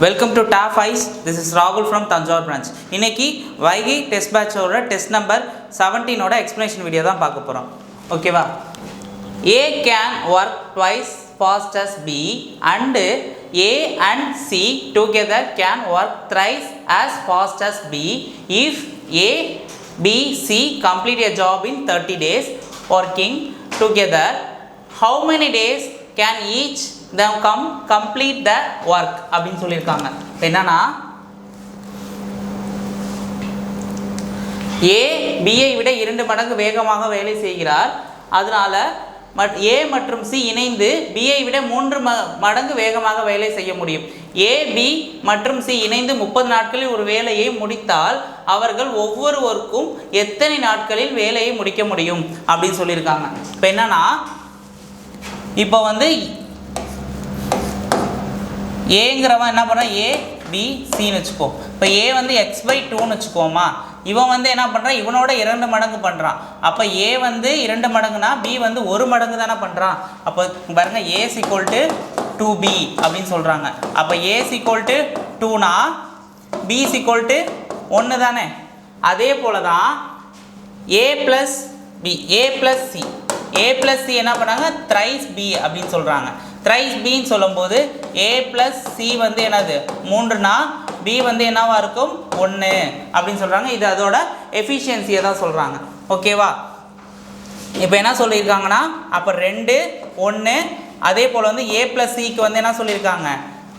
Welcome to TAF ICE. This is Rahul from Tanjore branch. இன்னைக்கு Vaigai test பேட்சோட test number 17 ஓட explanation video தான் பார்க்க போறோம். ஓகேவா? A can work twice fast as B and A and C together can work thrice as fast as B if A, B, C complete a job in 30 days working together. How many days can each them complete the work அப்படின்னு சொல்லியிருக்காங்க. என்னன்னா A Bயை விட 2 மடங்கு வேகமாக வேலை செய்கிறார். அதனால A மற்றும் C இணைந்து Bயை விட 3 மடங்கு வேகமாக வேலை செய்ய முடியும். A, B மற்றும் C இணைந்து 30 நாட்களில் ஒரு வேலையை முடித்தால் அவர்கள் ஒவ்வொருவருக்கும் எத்தனை நாட்களில் வேலையை முடிக்க முடியும் அப்படின்னு சொல்லியிருக்காங்க. இப்போ என்னன்னா இப்போ வந்து ஏங்கிறவன் என்ன பண்ணுறான் A, B, Cன்னு வச்சுக்கோ. இப்போ A வந்து x/2ன்னு வச்சுக்கோமா. இவன் வந்து என்ன பண்ணுறான் இவனோட 2 மடங்கு பண்ணுறான். அப்போ A வந்து 2 மடங்குனா B வந்து 1 மடங்கு தானே பண்ணுறான். அப்போ பாருங்கள் A = 2B அப்படின்னு சொல்கிறாங்க. அப்போ A = 2னா B = 1 தானே. அதே போல் தான் A + B, A + C, A + C என்ன பண்ணாங்க thrice B அப்படின்னு சொல்கிறாங்க. thrice Bன்னு சொல்லும்போது A + C வந்து என்னது 3னா B வந்து என்னவா இருக்கும் 1 அப்படின்னு சொல்கிறாங்க. இது அதோட எஃபிஷியன்சியை தான் சொல்கிறாங்க. ஓகேவா? இப்போ என்ன சொல்லியிருக்காங்கன்னா அப்போ 2, 1 அதே போல் வந்து A + Cக்கு வந்து என்ன சொல்லியிருக்காங்க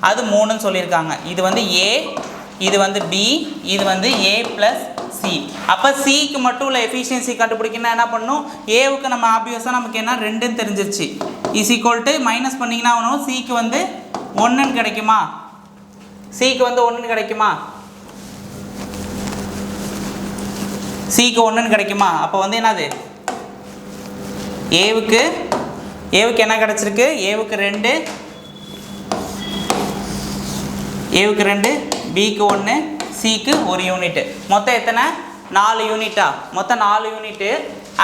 அது 3ன்னு சொல்லியிருக்காங்க. இது வந்து A, இது வந்து B, இது வந்து A + C. அப்போ Cக்கு மட்டும் உள்ள எஃபிஷியன்சி கண்டுபிடிக்கணும்னா என்ன பண்ணணும் Aவுக்கு நம்ம ஆப்வியஸாக நமக்கு என்ன 2ன்னு தெரிஞ்சிருச்சு. = மைனஸ் பண்ணிங்கன்னா ஆகணும் Cக்கு வந்து 1ன்னு கிடைக்குமா. Cக்கு வந்து 1ன்னு கிடைக்குமா. Cக்கு 1ன்னு கிடைக்குமா. அப்போ வந்து என்னது Aவுக்கு என்ன கிடச்சிருக்கு Aவுக்கு 2, Aவுக்கு 2, Bக்கு 1, Cக்கு 1 யூனிட். மொத்தம் எத்தனை 4 யூனிட்டா. மொத்தம் 4 யூனிட்டு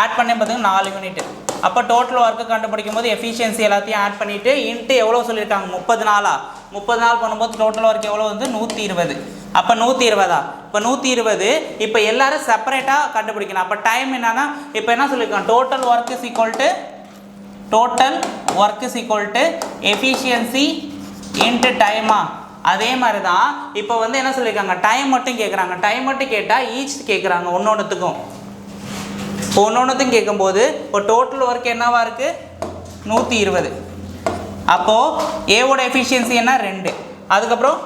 ஆட் பண்ணி பார்த்தீங்கன்னா 4 யூனிட். அப்போ டோட்டல் ஒர்க்கு கண்டுபிடிக்கும் போது எஃபிஷியன்சி எல்லாத்தையும் ஆட் பண்ணிவிட்டு இன்ட்டு எவ்வளோ சொல்லியிருக்காங்க 30 நாளா. 30 நாள் பண்ணும்போது டோட்டல் ஒர்க் எவ்வளோ வந்து 120. அப்போ 120 இப்போ 120 இப்போ எல்லோரும் செப்பரேட்டாக கண்டுபிடிக்கணும். அப்போ டைம் என்னென்னா இப்போ என்ன சொல்லியிருக்காங்க டோட்டல் ஒர்க் எஃபிஷியன்சி இன்ட்டு டைமா. அதே மாதிரி தான் இப்போ வந்து என்ன சொல்லியிருக்காங்க டைம் மட்டும் கேட்குறாங்க. டைம் மட்டும் கேட்டால் ஈச் கேட்குறாங்க ஒன்றொன்றுத்துக்கும். கேட்கும்போது இப்போ டோட்டல் ஒர்க் என்னவா இருக்குது 120. அப்போது ஏவோட எஃபிஷியன்சி என்ன 2, அதுக்கப்புறம்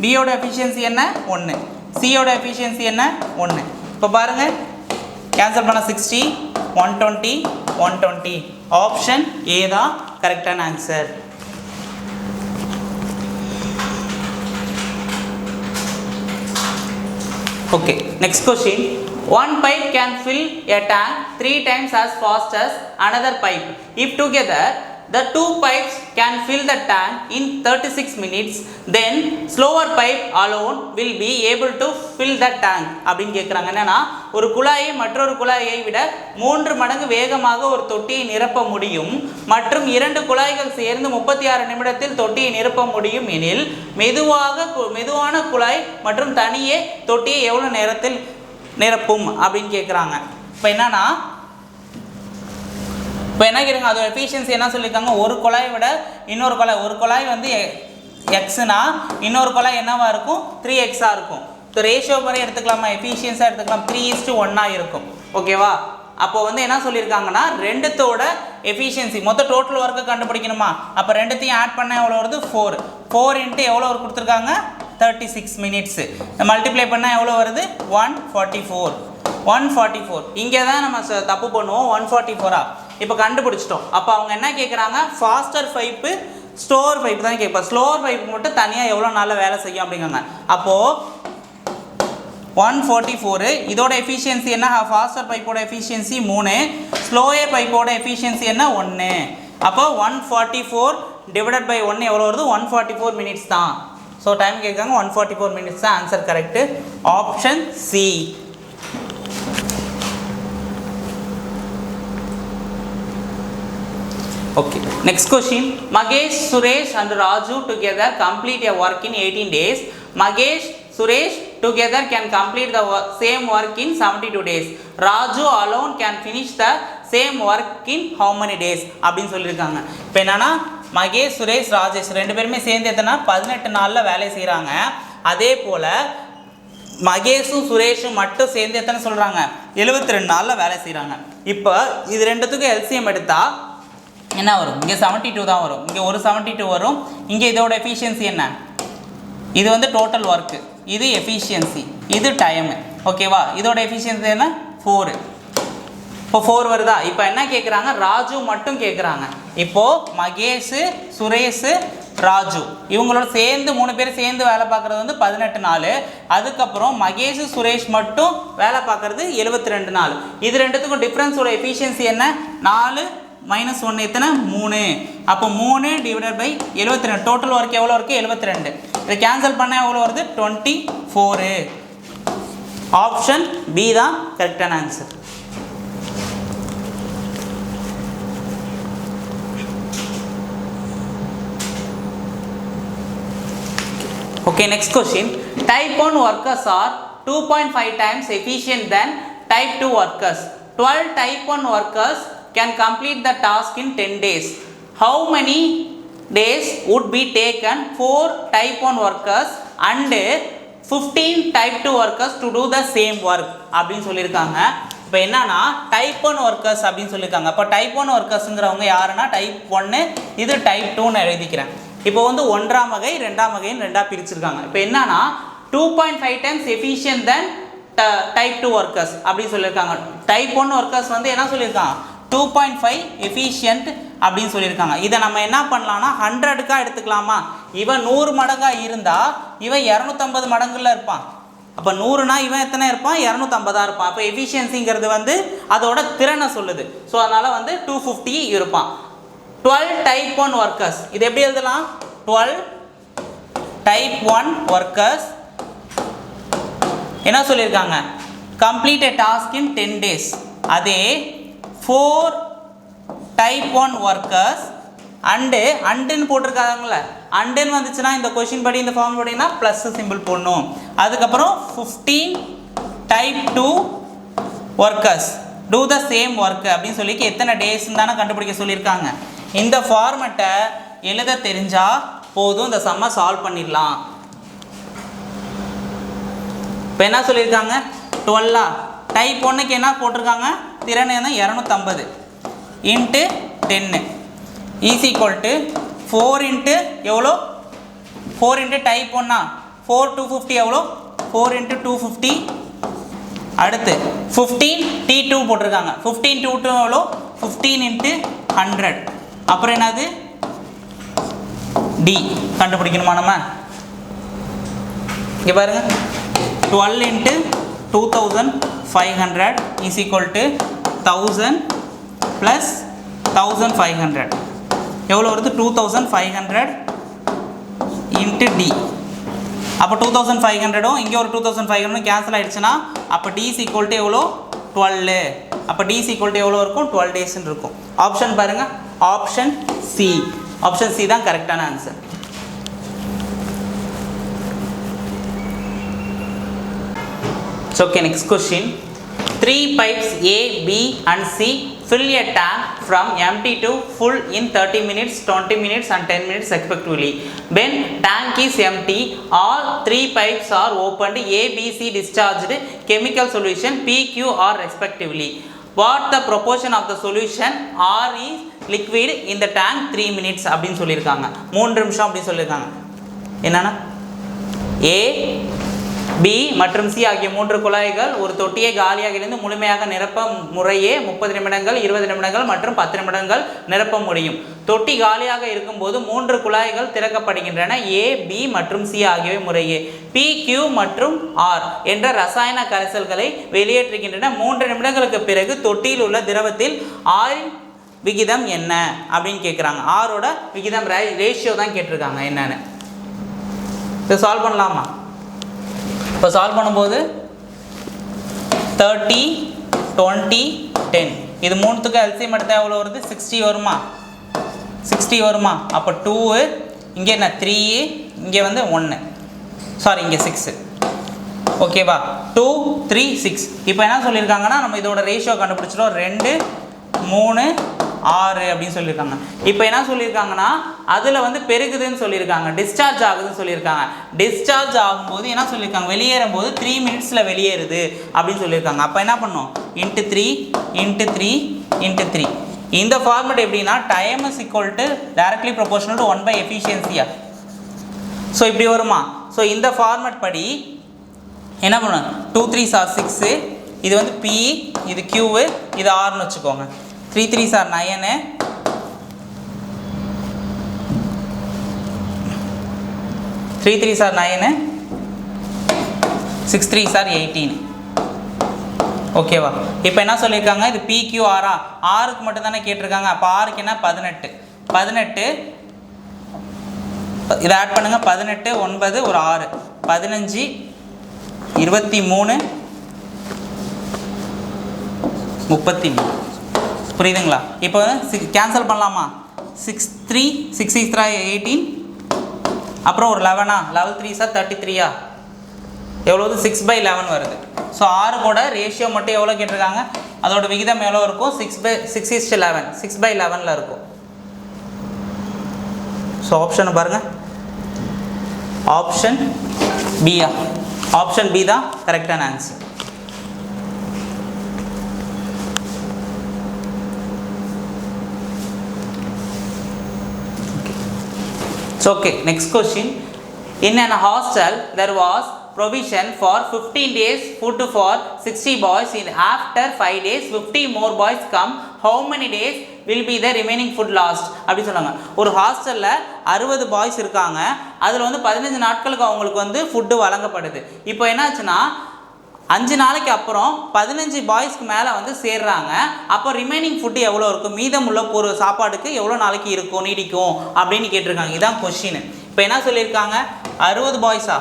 பியோட எஃபிஷியன்சி என்ன 1, சியோட எஃபிஷியன்சி என்ன 1. இப்போ பாருங்கள் கேன்சல் பண்ண 60, 120, 120. ஆப்ஷன் ஏ தான் கரெக்டான answer. Okay, next question. One pipe can fill a tank 3 times as fast as another pipe. If together the 2 pipes can fill the tank in 36 minutes, then slower pipe alone will be able to fill the tank. அப்படின்னு கேட்குறாங்க. என்னன்னா ஒரு குழாயை மற்றொரு குழாயை விட 3 மடங்கு வேகமாக ஒரு தொட்டியை நிரப்ப முடியும் மற்றும் 2 குழாய்கள் சேர்ந்து 36 நிமிடத்தில் தொட்டியை நிரப்ப முடியும் எனில் மெதுவான குழாய் மற்றும் தனியே தொட்டியை எவ்வளோ நேரத்தில் நிரப்பும் அப்படின்னு கேட்குறாங்க. இப்போ என்னன்னா இப்போ என்ன கேட்குறாங்க அதோட எஃபிஷியன்சி என்ன சொல்லியிருக்காங்க ஒரு குழாயை விட ஒரு குழாய் வந்து எக்ஸ்னா இன்னொரு குழாய் என்னவா இருக்கும் 3x இருக்கும். இப்போ ரேஷியோ மாதிரி எடுத்துக்கலாமா எஃபிஷியன்ஸாக எடுத்துக்கலாம் 3:1 இருக்கும். ஓகேவா? அப்போ வந்து என்ன சொல்லியிருக்காங்கன்னா 2த்தோட எஃபிஷியன்சி மொத்தம் டோட்டல் ஒர்க்கு கண்டுபிடிக்கணுமா. அப்போ 2த்தையும் ஆட் பண்ண எவ்வளோ வருது 4 இன்ட்டு எவ்வளோ ஒர்க் கொடுத்துருக்காங்க 36 மினிட்ஸு. மல்டிப்ளை பண்ணால் எவ்வளோ வருது 144. இங்கே தான் நம்ம தப்பு பண்ணுவோம் 144. இப்போ கண்டுபிடிச்சிட்டோம். அப்போ அவங்க என்ன கேட்குறாங்க ஃபாஸ்டர் பைப்பு ஸ்லோவர் பைப் தான் கேட்போம். ஸ்லோவர் பைப்பு மட்டும் தனியாக எவ்வளோ நாளில் வேலை செய்யும் அப்படிங்காங்க. அப்போது 144 இதோட எஃபிஷியன்சி என்ன ஃபாஸ்டர் பைப்போட எஃபிஷியன்சி 3, ஸ்லோயர் பைப்போட எஃபிஷியன்சி என்ன 1. அப்போ 144 டிவைடட் பை 1 எவ்வளோ வருது 144 மினிட்ஸ் தான். ஸோ டைம் கேட்குறாங்க 144 மினிட்ஸ் தான் answer correct. Option C. Okay, next question. Magesh, Suresh and Raju together complete a work in 18 days. Magesh, Suresh together can complete the same work in 72 days. Raju alone can finish the same work in how many days? அப்படின்னு சொல்லியிருக்காங்க. இப்போ என்னன்னா மகேஷ், சுரேஷ், ராஜேஷ் ரெண்டு பேருமே சேர்ந்து எத்தனை 18 நாளில் வேலை செய்கிறாங்க. அதே போல் மகேஷும் சுரேஷும் மட்டும் சேர்ந்து எத்தனை சொல்கிறாங்க 72 நாளில் வேலை செய்கிறாங்க. இப்போ இது ரெண்டுத்துக்கும் எல்சிஎம் எடுத்தால் என்ன வரும்? இங்கே 72 தான் வரும், இங்கே ஒரு 72 வரும். இங்கே இதோட எஃபிஷியன்சி என்ன? இது வந்து டோட்டல் ஒர்க்கு, இது எஃபிஷியன்சி, இது டைமு. ஓகேவா? இதோட எஃபிஷியன்சி என்ன? 4. இப்போ 4 வருதா? இப்போ என்ன கேட்குறாங்க? ராஜு மட்டும் கேட்குறாங்க. இப்போது மகேஷ், சுரேஷ், ராஜு இவங்களோட சேர்ந்து 3 பேர் சேர்ந்து வேலை பார்க்குறது வந்து 18 நாள். அதுக்கப்புறம் மகேஷ், சுரேஷ் மட்டும் வேலை பார்க்குறது 72 நாள். இது ரெண்டுத்துக்கும் டிஃப்ரென்ஸோட எஃபிஷியன்சி என்ன? 4 - 1 எத்தனை? 3. அப்போ 3 ÷ 72. டோட்டல் ஒர்க் எவ்வளோ இருக்குது? 72. இதை கேன்சல் பண்ணால் எவ்வளோ வருது? 24. ஆப்ஷன் பி தான் கரெக்டான answer. Okay, next question. Type 1 workers are 2.5 times efficient than type 2 workers. 12 type 1 workers can complete the task in 10 days. How many days would be taken for type 1 workers and 15 type 2 workers to do the same work? அப்படின்னு சொல்லியிருக்காங்க. இப்போ என்னன்னா type 1 workers அப்படின்னு சொல்லியிருக்காங்க. அப்போ type 1 ஒர்க்கர்ஸுங்கிறவங்க யாருன்னா type 1, இது type 2ன்னு எழுதிக்கிறேன். இப்போ வந்து 1ஆம் வகை 2ஆம் வகைன்னு 2ஆக பிரிச்சிருக்காங்க. இப்போ என்னன்னா 2.5 times efficient than type 2 workers அப்படின்னு சொல்லியிருக்காங்க. டைப் 1 ஒர்க்கர்ஸ் வந்து என்ன சொல்லியிருக்காங்க? 2.5 எஃபிஷியன்ட் அப்படின்னு சொல்லியிருக்காங்க. இதை நம்ம என்ன பண்ணலாம்னா 100க்காக எடுத்துக்கலாமா? இவன் 100 மடங்காக இருந்தால் இவன் 250 மடங்குல இருப்பான். அப்போ 100னா இவன் எத்தனை இருப்பான்? 250 இருப்பான். அப்போ எஃபிஷியன்சிங்கிறது வந்து அதோட திறனை சொல்லுது. ஸோ அதனால் வந்து 250 இருப்பான். 12 type 1 workers, இது எப்படி எழுதலாம்? 12 type 1 workers என்ன சொல்லியிருக்காங்க? complete a task in 10 days. அதே 4 type 1 workers அண்டுன்னு போட்டிருக்காங்களே, அண்டுன்னு வந்துச்சுன்னா இந்த கொஷின் படி இந்த ஃபார்ம் படிங்கன்னா ப்ளஸ் சிம்பிள் போடணும். அதுக்கப்புறம் 15 type 2 workers do the same work அப்படின்னு சொல்லி எத்தனை டேஸ்ன்னு தானே கண்டுபிடிக்க சொல்லியிருக்காங்க. இந்த ஃபார்மெட்டை எழுத தெரிஞ்சால் போதும், இந்த சம்மை சால்வ் பண்ணிடலாம். இப்போ என்ன சொல்லியிருக்காங்க? 12 டைப் 1க்கு என்ன போட்டிருக்காங்க? திறன் 250 × 10 ஈஸ் ஈக்குவல் டு 4 × எவ்வளோ? 4 × டைப் 1 4 250 எவ்வளோ? 4 × 250. அடுத்து 15 T2 போட்டிருக்காங்க. 15 T2 எவ்வளோ? 15 × 100. அப்புறம் என்னது? டி கண்டுபிடிக்கணுமா நம்ம? இங்கே பாருங்க, 12 × 2500 இஸ் ஈக்குவல் டு 1000 + 1500 எவ்வளோ வருது? 2500 × டி. அப்போ 2500ம் இங்கே ஒரு 2500 கேன்சல் ஆகிடுச்சுன்னா அப்போ டி இஸ் ஈக்குவல் டு எவ்வளோ? 12. அப்போ டி இஸ் ஈக்குவல் டு எவ்வளோ இருக்கும்? 12 டேஸ்ன்னு இருக்கும். ஆப்ஷன் பாருங்கள், ஆப்ஷன் சி. ஆப்ஷன் சி தான் கரெக்டான answer. So, okay, next question. 3 pipes A, B and C fill a tank from empty to full in 30 minutes, 20 minutes and 10 minutes respectively. When tank is empty, all 3 pipes are opened. A, B, C discharged chemical solution P, Q, R respectively. What the proportion of the solution R is liquid in the tank 3 minutes அப்படின்னு சொல்லியிருக்காங்க. 3 நிமிஷம் அப்படின்னு சொல்லியிருக்காங்க. என்னன்னா A, B மற்றும் C ஆகிய 3 குழாய்கள் ஒரு தொட்டியை காலியாக இருந்து முழுமையாக நிரப்ப முறையே 30 நிமிடங்கள், 20 நிமிடங்கள் மற்றும் 10 நிமிடங்கள் நிரப்ப முடியும். தொட்டி காலியாக இருக்கும்போது 3 குழாய்கள் திறக்கப்படுகின்றன. A, B மற்றும் C ஆகியவை முறையே P, Q மற்றும் R என்ற ரசாயன கரைசல்களை வெளியேற்றுகின்றன. 3 நிமிடங்களுக்கு பிறகு தொட்டியில் உள்ள திரவத்தில் R விகிதம் என்ன அப்படின்னு கேட்குறாங்க. ஆரோட விகிதம் ரேஷியோ தான் கேட்டிருக்காங்க. என்னன்னு இதை சால்வ் பண்ணலாமா? இப்போ சால்வ் பண்ணும்போது 30, 20, 10 இது மூணுத்துக்கு எல்சிஎம் எடுத்தால் எவ்வளோ வருது? 60 வருமா? 60 வருமா? அப்போ 2 இங்கே என்ன 3 இங்கே வந்து 1 சாரி இங்கே 6 ஓகேவா 2 3 6 இப்போ என்ன சொல்லியிருக்காங்கன்னா நம்ம இதோட ரேஷியோ கண்டுபிடிச்சிடும் 2 3 6 அப்படின்னு சொல்லியிருக்காங்க. இப்போ என்ன சொல்லியிருக்காங்கன்னா அதில் வந்து பெருகுதுன்னு சொல்லியிருக்காங்க, டிஸ்சார்ஜ் ஆகுதுன்னு சொல்லியிருக்காங்க. டிஸ்சார்ஜ் ஆகும்போது என்ன சொல்லியிருக்காங்க, வெளியேறும் போது 3 மினிட்ஸில் வெளியேறுது அப்படின்னு சொல்லியிருக்காங்க. அப்போ என்ன பண்ணோம் இன்ட்டு 3 இன்ட்டு 3 இன்ட்டு 3. இந்த ஃபார்மேட் எப்படின்னா time is equal to directly proportional to 1 by எஃபிஷியன்சியா. ஸோ இப்படி வருமா? ஸோ இந்த ஃபார்மேட் படி என்ன பண்ணும் 2 3s are 6 இது வந்து P இது Q இது Rன்னு வச்சுக்கோங்க. 3 3s are 9 3 3s are 9 6 3s are 18 ஓகேவா. இப்போ என்ன சொல்லியிருக்காங்க இது PQR ஆருக்கு மட்டும் தானே கேட்டிருக்காங்க. அப்போ ஆருக்கு என்ன 18 இதை ஆட் பண்ணுங்க 18 9 ஒரு 6 15 23 33 புரியுதுங்களா. இப்போ கேன்சல் பண்ணலாமா 6 3 6 6 18 அப்புறம் ஒரு 11 11 3 சார் 33 எவ்வளோது 6 பை 11 வருது. ஸோ 6 கூட ரேஷியோ மட்டும் எவ்வளோ கேட்டிருக்காங்க, அதோட விகிதம் எவ்வளோ இருக்கும் 6/11 6 பை 11 இருக்கும். ஸோ ஆப்ஷனை பாருங்கள் ஆப்ஷன் பியா ஆப்ஷன் பி தான் கரெக்டான answer. Okay, next question. In an hostel, there was provision for 15 days food for 60 boys. In after 5 days, 50 more boys come. How many days will be the remaining food lost? அப்படி சொன்னாங்க. ஒரு ஹாஸ்டலில் 60 boys இருக்காங்க, அதில் வந்து 15 நாட்களுக்கு அவங்களுக்கு வந்து ஃபுட்டு வழங்கப்படுது. இப்போ என்னாச்சுன்னா 5 நாளைக்கு அப்புறம் 15 பாய்ஸ்க்கு மேலே வந்து சேர்றாங்க. அப்போ ரிமைனிங் ஃபுட்டு எவ்வளோ இருக்கும், மீதம் உள்ள ஒரு சாப்பாடுக்கு எவ்வளோ நாளைக்கு இருக்கும் நீடிக்கும் அப்படின்னு கேட்டிருக்காங்க. இதுதான் கொஸ்டின். இப்போ என்ன சொல்லியிருக்காங்க 60 பாய்ஸா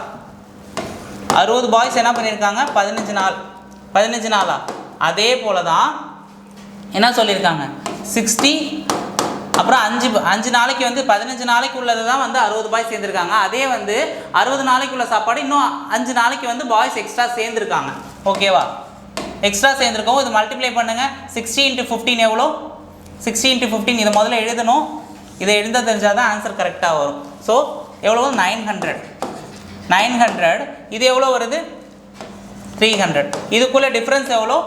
60 பாய்ஸ் என்ன பண்ணியிருக்காங்க 15 நாளா. அதே போல் தான் என்ன சொல்லியிருக்காங்க 60 அப்புறம் 5 நாளைக்கு வந்து 15 நாளைக்கு உள்ளது தான் வந்து 60 பாய்ஸ் சேர்ந்துருக்காங்க. அதே வந்து 60 நாளைக்கு உள்ள சாப்பாடு இன்னும் 5 நாளைக்கு வந்து பாய்ஸ் எக்ஸ்ட்ரா சேர்ந்துருக்காங்க. ஓகேவா, எக்ஸ்ட்ரா சேர்ந்துருக்கோம். இது மல்டிப்ளை பண்ணுங்கள் 60 × 15 எவ்வளோ 60 × 15 இதை முதல்ல எழுதணும். இதை எழுத தெரிஞ்சால் தான் ஆன்சர் கரெக்டாக வரும். ஸோ எவ்வளோ 900 இது எவ்வளோ வருது 300. இதுக்குள்ளே டிஃப்ரென்ஸ் எவ்வளோ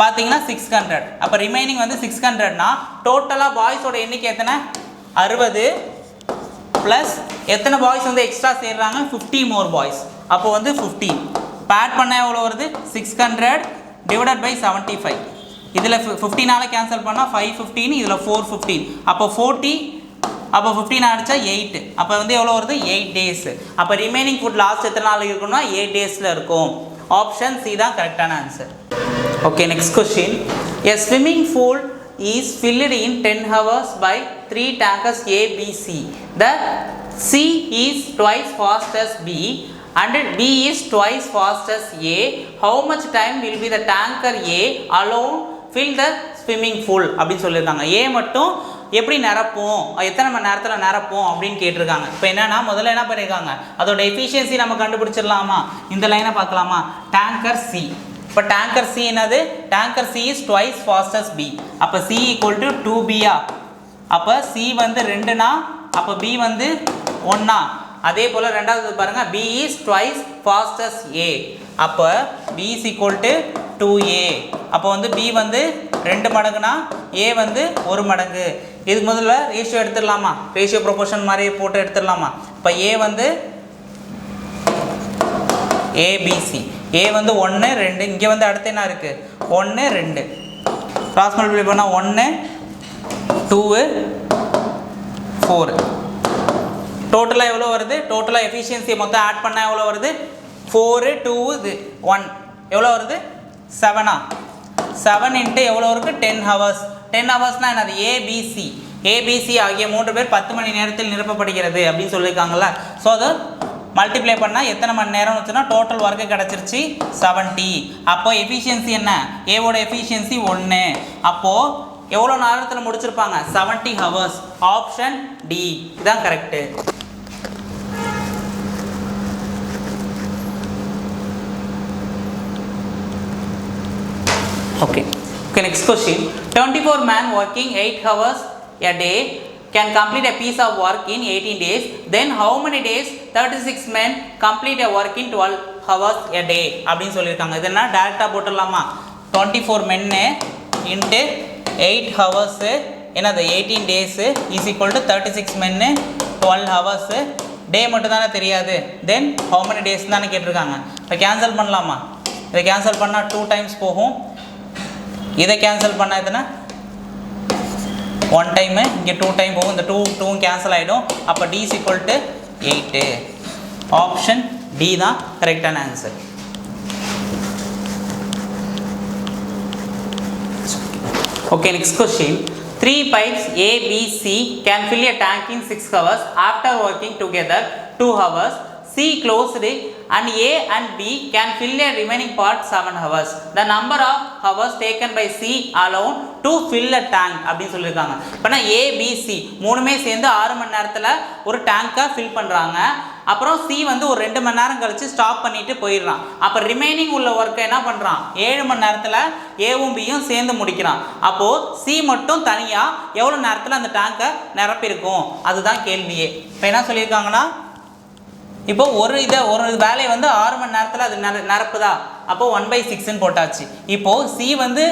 பார்த்தீங்கன்னா 600. அப்போ ரிமைனிங் வந்து 600னா டோட்டலாக பாய்ஸோட எண்ணிக்கை எத்தனை 60 ப்ளஸ் எத்தனை பாய்ஸ் வந்து எக்ஸ்ட்ரா சேர்றாங்க 50 மோர் பாய்ஸ். அப்போ வந்து 15 ஆட் பண்ணால் எவ்வளோ வருது 600 டிவைடட் பை 75. இதில் 15 கேன்சல் பண்ணால் 515 இதில் 415 அப்போ 40 அப்போ 15 அடித்தா 8 அப்போ வந்து எவ்வளோ வருது 8 டேஸ். அப்போ ரிமைனிங் ஃபுட் லாஸ்ட் எத்தனை நாள் இருக்குன்னா 8 டேஸில் இருக்கும். ஆப்ஷன் சி தான் கரெக்டான answer. Okay, next question. A swimming pool is filled in 10 hours by 3 tankers A, B, C. The C is twice fast as B and B is twice fast as A. How much time will be the tanker A alone fill the swimming pool? அப்படின்னு சொல்லியிருக்காங்க. A மட்டும் எப்படி நிரப்போம், எத்தனை மணி நேரத்தில் நிரப்போம் அப்படின்னு கேட்டிருக்காங்க. இப்போ என்னன்னா முதல்ல என்ன பண்ணியிருக்காங்க அதோட எஃபிஷியன்சி நம்ம கண்டுபிடிச்சிடலாமா. இந்த லைனை பார்க்கலாமா டேங்கர் சி. இப்போ டேங்கர் சி என்னது tanker C is twice fast as B. அப்போ சி ஈக்குவல் டு 2B. அப்போ சி வந்து 2னா அப்போ பி வந்து 1. அதே போல் ரெண்டாவது பாருங்கள் B is twice fast as A. அப்போ B is equal to 2A. அப்போ வந்து பி வந்து 2 மடங்குனா ஏ வந்து 1 மடங்கு. இதுக்கு முதல்ல ரேஷியோ எடுத்துடலாமா, ரேஷியோ ப்ரொபோர்ஷன் மாதிரி போட்டு எடுத்துடலாமா. இப்போ ஏ வந்து ஏபிசி ஏ வந்து 1 2 இங்கே வந்து அடுத்து என்ன இருக்குது 1 2 கிராஸ் மல்டிப்ளை பண்ணால் 1 2 4 டோட்டலாக எவ்வளோ வருது, டோட்டலாக எஃபிஷியன்சியை மொத்தம் ஆட் பண்ணால் எவ்வளோ வருது 4 2 இது 1 எவ்வளோ வருது 7 7 இன்ட்டு எவ்வளோ இருக்குது 10 hours. 10 ஹவர்ஸ்னால் என்னது ஏபிசி ஆகிய 3 பேர் 10 மணி நேரத்தில் நிரப்பப்படுகிறது அப்படின்னு சொல்லியிருக்காங்கல்ல. ஸோ அது மல்டிப்ளை பண்ணால் எத்தனை மணி நேரம்னு வச்சுன்னா டோட்டல் ஒர்க்கு கிடச்சிருச்சு 70. அப்போ எஃபிஷியன்சி என்ன ஏவோட எஃபிஷியன்சி 1. அப்போது எவ்வளோ நேரத்தில் முடிச்சிருப்பாங்க 70 hours. ஆப்ஷன் டி இதான் correct. Okay, next question. 24 men working 8 hours a day can complete a piece of work in 18 days. Then how many days 36 men complete a work in 12 hours a day? அப்படின்னு சொல்லியிருக்காங்க. இது என்ன டேரெக்டாக போட்டுடலாமா? 24 men into 8 hours என்னது 18 days is equal to 36 men 12 hours. டே மட்டும் தானே தெரியாது. தென் how many days தானே கேட்டிருக்காங்க. இப்போ கேன்சல் பண்ணலாமா? இதை கேன்சல் பண்ணால் 2 times போகும். இதை கேன்சல் பண்ண எதுனா 1 டைமு, இங்கே 2 டைம் போகும். இந்த 2 கேன்சல் ஆகிடும். அப்போ D is equal to 8. Option D தான் கரெக்டான answer. Okay, next question. 3 pipes A, B, C can fill a tank in 6 hours after working together 2 hours. C closed and A and B can fill a remaining part 7 hours. The number of hours taken by C alone to fill a tank அப்படின்னு சொல்லியிருக்காங்க. இப்போனா A, B, C மூணுமே சேர்ந்து 6 மணி நேரத்தில் ஒரு டேங்கை fill பண்ணுறாங்க. அப்புறம் C வந்து ஒரு 2 மணி நேரம் கழித்து ஸ்டாப் பண்ணிட்டு போயிடுறான். அப்போ ரிமைனிங் உள்ள ஒர்க்கை என்ன பண்ணுறான்? 7 மணி நேரத்தில் ஏவும் பியும் சேர்ந்து முடிக்கிறான். அப்போது C மட்டும் தனியாக எவ்வளோ நேரத்தில் அந்த டேங்கை நிரப்பியிருக்கும், அதுதான் கேள்வியே. இப்போ என்ன சொல்லியிருக்காங்கன்னா, இப்போ ஒரு வேலையை வந்து 6 மணி நேரத்தில் அது நிரப்புதா? அப்போது 1/6ன்னு போட்டாச்சு. இப்போது சி வந்து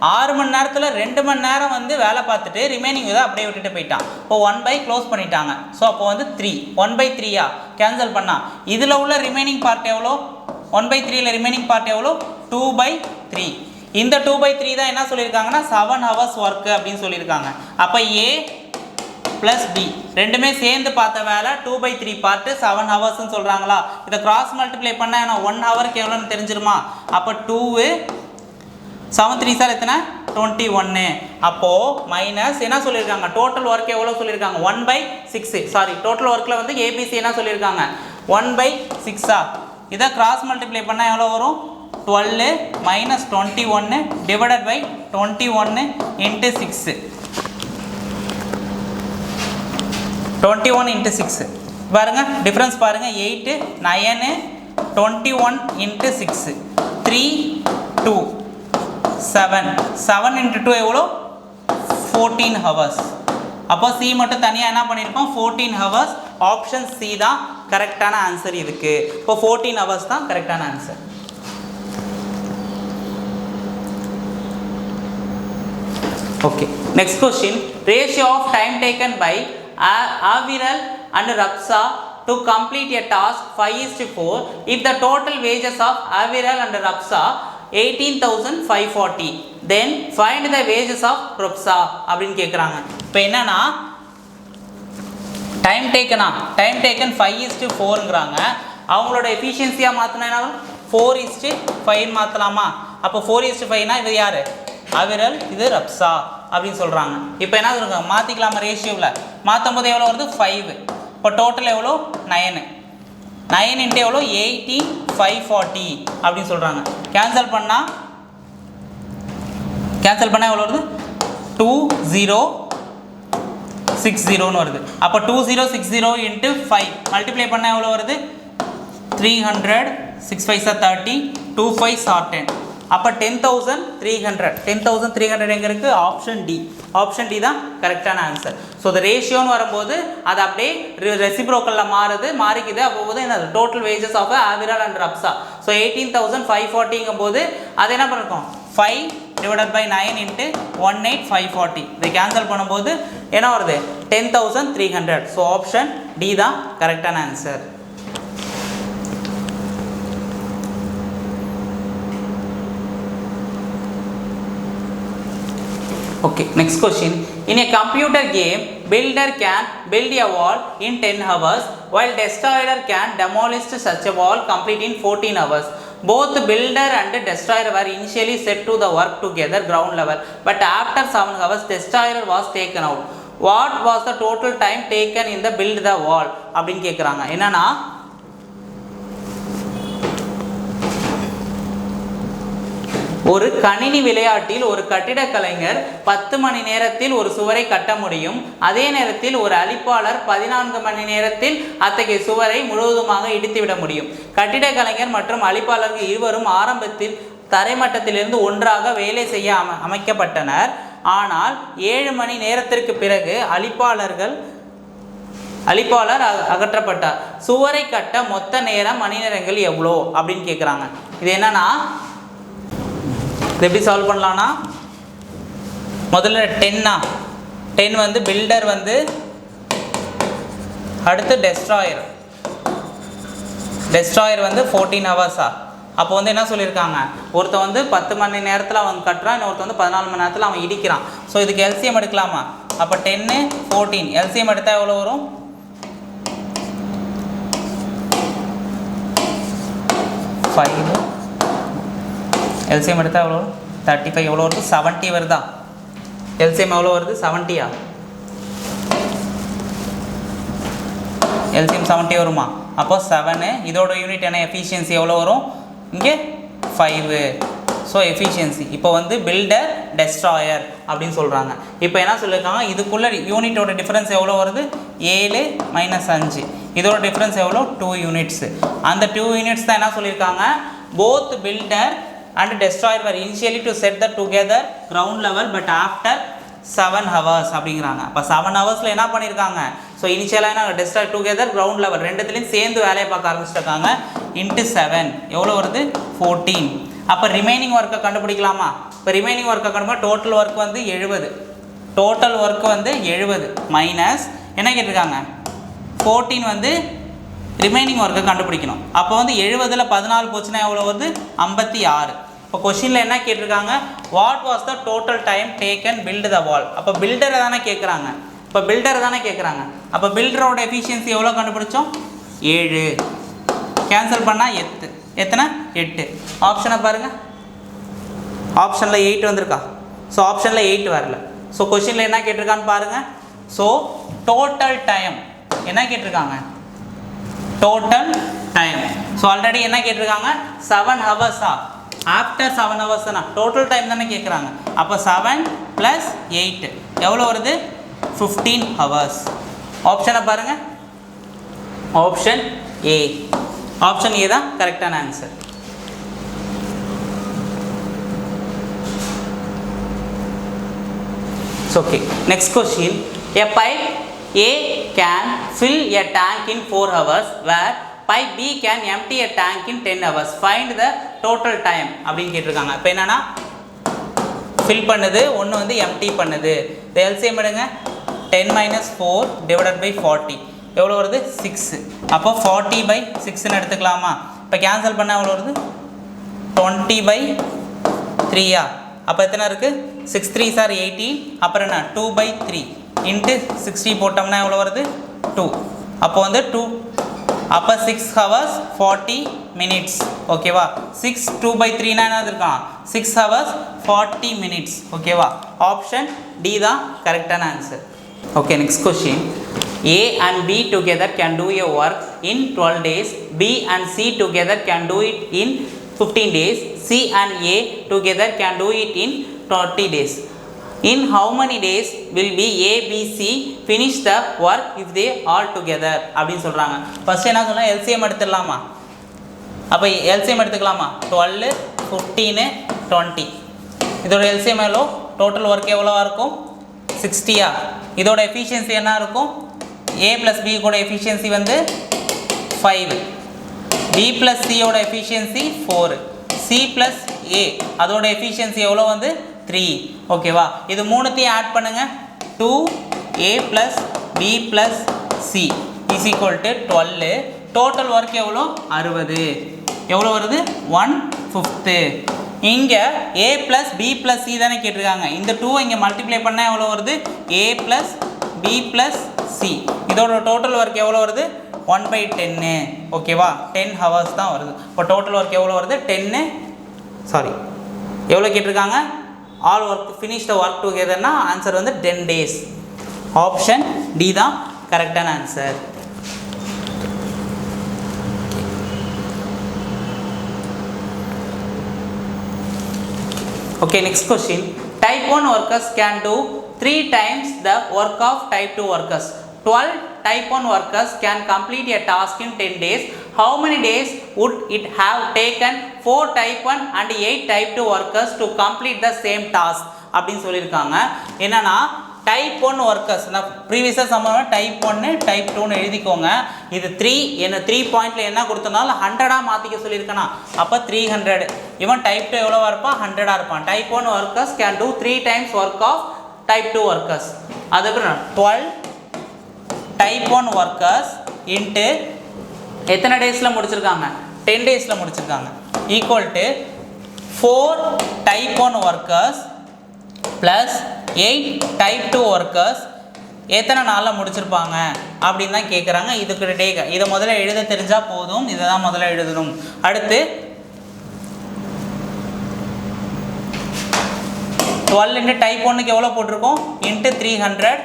6 மணி நேரத்தில் 2 மணி நேரம் வந்து வேலை பார்த்துட்டு ரிமைனிங் இதை அப்படியே விட்டுட்டு போயிட்டான். இப்போ 1/, க்ளோஸ் பண்ணிட்டாங்க. ஸோ அப்போ வந்து 3 1/3 கேன்சல் பண்ணால் இதில் உள்ள ரிமைனிங் பார்ட் எவ்வளோ? 1/3ல் ரிமைனிங் பார்ட் எவ்வளோ? 2/3. இந்த 2/3 தான் என்ன சொல்லியிருக்காங்கன்னா 7 hours ஒர்க்கு அப்படின்னு சொல்லியிருக்காங்க. அப்போ ஏ ப்ளஸ் பி ரெண்டுமே சேர்ந்து பார்த்த வேலை 2/3 பார்ட்டு 7 ஹவர்ஸ்ன்னு சொல்கிறாங்களா? இதை கிராஸ் மல்டிப்ளை பண்ணால் ஏன்னா 1 ஹவருக்கு எவ்வளோன்னு தெரிஞ்சிருமா? அப்போ 2 7 3 சார் எத்தனை? 21. அப்போது மைனஸ் என்ன சொல்லியிருக்காங்க? டோட்டல் ஒர்க் எவ்வளோ சொல்லியிருக்காங்க? 1/6. சாரி, டோட்டல் ஒர்க்கில் வந்து ஏபிசி என்ன சொல்லியிருக்காங்க? 1/6. இதை கிராஸ் மல்டிப்ளை பண்ணால் எவ்வளோ வரும்? 12 minus 21 divided by 21 into 6. 21 into 6 பாருங்க, டிஃப்ரென்ஸ் பாருங்க. 8 9 21 into 6 3 2 7 7 into 2 எவ்வளோ? 14 hours. அப்போ சி மட்டும் தனியாக என்ன பண்ணியிருக்கோம்? 14 hours. ஆப்ஷன் சி தான் கரெக்டான ஆன்சர் இதுக்கு. இப்போ 14 hours தான் கரெக்டான answer. Okay, next question. Ratio of time taken by Aviral and Rapsa to complete a task 5:4 if the total wages of Aviral and Rapsa 18,540 then find the wages of Rapsa அப்படின்னு கேட்குறாங்க. இப்போ என்னன்னா time taken 5:4ங்கிறாங்க. அவங்களோட எஃபிஷியன்சியாக மாற்றினா 4:5 மாற்றலாமா? அப்போ 4:5னா இது யார்? அவிரல், இது ரப்சா அப்படின்னு சொல்கிறாங்க. இப்போ என்ன சொல்லுங்க, மாற்றிக்கலாமா? ரேஷியோவில் மாற்றும் போது எவ்வளோ வருது? 5. இப்போ டோட்டல் எவ்வளோ? 9 இன்ட்டு எவ்வளோ? 18,540 அப்படின்னு சொல்கிறாங்க. கேன்சல் பண்ணால் எவ்வளோ வருது? 2060ன்னு வருது. அப்போ 2060 இன்ட்டு 5 மல்டிப்ளை பண்ணால் எவ்வளோ வருது? 300 6 5 30 2 5 10. அப்போ 10,300 எங்கே இருக்குது? ஆப்ஷன் டி தான் கரெக்டான ஆன்சர். ஸோ இந்த ரேஷியோன்னு வரும்போது அது அப்படியே ரெசிப்ரோக்கலில் மாறிக்குது. அப்போது என்ன? Total wages of Aviral and Rupsa. So 18,540ங்கும் போது அதை என்ன பண்ணிருக்கோம்? 5 டிவைடட் பை 9 இன்ட்டு 18,540 இதை கேன்சல் பண்ணும்போது என்ன வருது? 10,300. ஸோ ஆப்ஷன் டி தான் கரெக்டான answer. Okay, next question. In a computer game, builder can build a wall in 10 hours while destroyer can demolish such a wall complete in 14 hours. Both builder and destroyer were initially set to the work together ground level, but after 7 hours destroyer was taken out. What was the total time taken in the build the wall? அப்படின்னு கேட்குறாங்க. என்னன்னா ஒரு கணினி விளையாட்டில் ஒரு கட்டிடக் கலைஞர் 10 மணி நேரத்தில் ஒரு சுவரை கட்ட முடியும். அதே நேரத்தில் ஒரு அழிப்பாளர் 14 மணி நேரத்தில் அத்தகைய சுவரை முழுவதுமாக இடித்துவிட முடியும். கட்டிடக் கலைஞர் மற்றும் அழிப்பாளர்கள் இருவரும் ஆரம்பத்தில் தரைமட்டத்திலிருந்து ஒன்றாக வேலை செய்ய அமைக்கப்பட்டனர். ஆனால் 7 மணி நேரத்திற்கு பிறகு அழிப்பாளர் அகற்றப்பட்டார். சுவரை கட்ட மொத்த நேரம் மணி நேரங்கள் எவ்வளோ அப்படின்னு கேட்குறாங்க. இது என்னன்னா எப்படி சால்வ் பண்ணலான்னா, முதல்ல 10 வந்து பில்டர் வந்து, அடுத்து டெஸ்ட்ராயர் வந்து 14 ஹவர்ஸா. அப்போ வந்து என்ன சொல்லியிருக்காங்க, ஒருத்தன் வந்து 10 மணி நேரத்தில் அவன் கட்டுறான், இன்னொருத்தன் வந்து 14 மணி நேரத்தில் அவன் இடிக்கிறான். ஸோ இதுக்கு எல்சிஎம் எடுக்கலாமா? அப்போ 10 14 எல்சிஎம் எடுத்தால் எவ்வளோ வரும்? 5 எல்சிஎம் எடுத்தால் எவ்வளோ வரும்? 35 எவ்வளோ வருது? 70 வருதா? எல்சிஎம் எவ்வளோ வருது? 70யா? எல்சிஎம் 70 வருமா? அப்போ 7. இதோட யூனிட் என்ன? எஃபிஷியன்சி எவ்வளோ வரும்? இங்கே 5. ஸோ எஃபிஷியன்சி இப்போ வந்து பில்டர் டெஸ்ட்ராயர் அப்படின்னு சொல்கிறாங்க. இப்போ என்ன சொல்லியிருக்காங்க, இதுக்குள்ளே யூனிட்டோட டிஃப்ரென்ஸ் எவ்வளோ வருது? 7 - 5. இதோட டிஃப்ரென்ஸ் எவ்வளோ? 2 யூனிட்ஸு. அந்த 2 யூனிட்ஸ் தான் என்ன சொல்லியிருக்காங்க, both builder and destroyer were initially to set the together ground level but after 7 hours அப்படிங்கிறாங்க. அப்போ 7 ஹவர்ஸில் என்ன பண்ணியிருக்காங்க, ஸோ இனிஷியலாக என்ன டெஸ்ட்ராய் டுகெதர் கிரவுண்ட் லெவல் ரெண்டுத்துலேயும் சேர்ந்து வேலையை பார்க்க ஆரம்பிச்சிருக்காங்க. இன்ட்டு 7 எவ்வளோ வருது? 14. அப்போ ரிமைனிங் ஒர்க்கை கண்டுபிடிக்கலாமா? இப்போ ரிமைனிங் ஒர்க்கை கண்டுபிடிக்க டோட்டல் ஒர்க் வந்து 70 மைனஸ் என்ன கேட்டிருக்காங்க, 14 வந்து ரிமைனிங் ஒர்க்கை கண்டுபிடிக்கணும். அப்போ வந்து 70ல் 14 போச்சுன்னா எவ்வளோ வருது? 56. இப்போ கொஷினில் என்ன கேட்டிருக்காங்க, what was the total time taken build the wall. அப்போ பில்டரை தானே கேட்குறாங்க. அப்போ பில்டரோட எஃபிஷியன்சி எவ்வளோ கண்டுபிடிச்சோம்? 7. கேன்சல் பண்ணால் எத்தனை? 8. ஆப்ஷனை பாருங்கள், ஆப்ஷனில் 8 வந்திருக்கா? ஸோ ஆப்ஷனில் 8 வரல. ஸோ கொஷினில் என்ன கேட்டிருக்கான்னு பாருங்கள். ஸோ டோட்டல் டைம் என்ன கேட்டிருக்காங்க? Total time. ஸோ ஆல்ரெடி என்ன கேட்டிருக்காங்க, 7 ஹவர்ஸா? ஆஃப்டர் 7 ஹவர்ஸ் தானே, டோட்டல் டைம் தானே கேட்குறாங்க. அப்போ 7 + 8 எவ்வளோ வருது? 15 ஹவர்ஸ். ஆப்ஷனை பாருங்கள், ஆப்ஷன் ஏ. ஆப்ஷன் ஏ தான் கரெக்டான answer. Okay, next question. A pipe A can fill a tank in 4 hours where pipe B can empty a tank in 10 hours. Find the total time அப்படின்னு கேட்டிருக்காங்க. இப்போ என்னன்னா, fill பண்ணுது, ஒன்று வந்து empty பண்ணுது. இந்த எல்சிஎம் எடுங்க, 10 - 4 / 40 எவ்வளோ வருது? 6. அப்போ 40/6ன்னு எடுத்துக்கலாமா? இப்போ கேன்சல் பண்ணால் எவ்வளோ வருது? 20/3யா? அப்போ எத்தனை இருக்குது? 6 3s are 18. அப்புறம் என்ன? 2/3 இன்ட்டு 60 போட்டோம்னா எவ்வளோ வருது? 2. அப்போ வந்து 2. அப்போ 6 hours 40 minutes. ஓகேவா? 6 2/3னா என்ன இருக்கான்? 6 hours 40 minutes. ஓகேவா? ஆப்ஷன் டி தான் கரெக்டான answer. Okay, next question. A and B together can do a work in 12 days. B and C together can do it in 15 days. C and A together can do it in 30 days. In how many days will be A, B, C finish the work if they all together அப்படின்னு சொல்கிறாங்க. First என்ன சொன்னால், LCM எடுத்துடலாமா? அப்போ LCM எடுத்துக்கலாமா? 12 15 20. இதோட LCM எவ்வளோ? Total work எவ்வளோவா இருக்கும்? 60யா? இதோட எஃபிஷியன்சி என்ன இருக்கும்? A + B கூட எஃபிஷியன்சி வந்து 5. B + C யோட எஃபிஷியன்சி 4. C + A அதோட எஃபிஷியன்சி எவ்வளோ வந்து 3. ஓகேவா? இது மூணுத்தையும் ஆட் பண்ணுங்கள். 2A + B + C is equal to 12. Total work எவ்வளோ? 60. எவ்வளோ வருது? 1/5. இங்கே A + B + C தானே கேட்டிருக்காங்க. இந்த 2 இங்கே மல்டிப்ளை பண்ணால் எவ்வளோ வருது? A + B + C. இதோட டோட்டல் ஒர்க் எவ்வளோ வருது? 1/10. ஓகேவா? 10 ஹவர்ஸ் தான் வருது. இப்போ டோட்டல் ஒர்க் எவ்வளோ வருது? 10 எவ்வளோ கேட்டிருக்காங்க? All work finish the work டுகெதர்னா ஆன்சர் வந்து 10 days. ஆப்ஷன் டி தான் கரெக்டான answer. Okay, next question. Type 1 workers can do 3 times the work of type 2 workers. 12 type 1 workers can complete a task in 10 days. How many days would it have taken 4 type 1 and 8 type 2 workers to complete the same task? அப்படின்னு சொல்லியிருக்காங்க. என்னன்னா type 1 workers, நான் ப்ரீவியஸாக சம்ம type 1 type 2ன்னு எழுதிக்கோங்க. இது 3 என்ன 3 பாயிண்டில் என்ன கொடுத்தனால 100ஆக மாற்றிக்க சொல்லியிருக்கேனா, அப்போ 300. இவன் டைப் 2 எவ்வளோவா இருப்பான், 100ஆக இருப்பான். Type 1 workers can do 3 times work of type 2 workers. அதுக்கப்புறம் 12 டைப் 1 ஒர்க்கர்ஸ் இன்ட்டு எத்தனை டேஸில் முடிச்சிருக்காங்க, 10 டேஸில் முடிச்சிருக்காங்க, equal to 4 type 1 workers plus 8 type 2 workers எத்தனை நாளில் முடிச்சிருப்பாங்க அப்படின்னு தான் கேட்குறாங்க. இதுக்கு டேக் இதை முதல்ல எழுத தெரிஞ்சால் போதும், இதை தான் முதல்ல எழுதணும். அடுத்து 12 இன்ட்டு டைப் 1க்கு எவ்வளோ போட்டிருக்கோம், into 300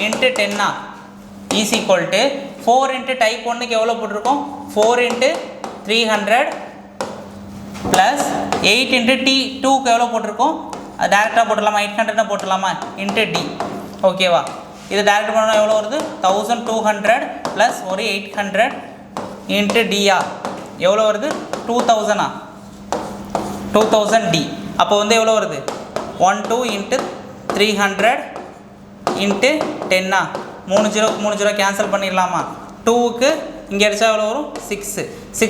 into 10 is equal to 4 into type 1க்கு எவ்வளோ போட்டிருக்கோம், 4 இன்ட்டு 300 ப்ளஸ் 8 இன்ட்டு T2க்கு எவ்வளோ போட்டிருக்கோம், அது டேரெக்டாக போட்டுடலாமா, 800 போட்டுடலாமா, இன்ட்டு டி. ஓகேவா, இது டேரெக்ட் பண்ணால் எவ்வளோ வருது, 1200 ப்ளஸ் ஒரு 800 இன்ட்டு டியா எவ்வளோ வருது, 2000 டி. அப்போ வந்து எவ்வளோ வருது, 12 இன்ட்டு 300 இன்ட்டு 10 3 0 கேன்சல் பண்ணிடலாமா. 2க்கு இங்கே அடித்தா எவ்வளோ வரும், 6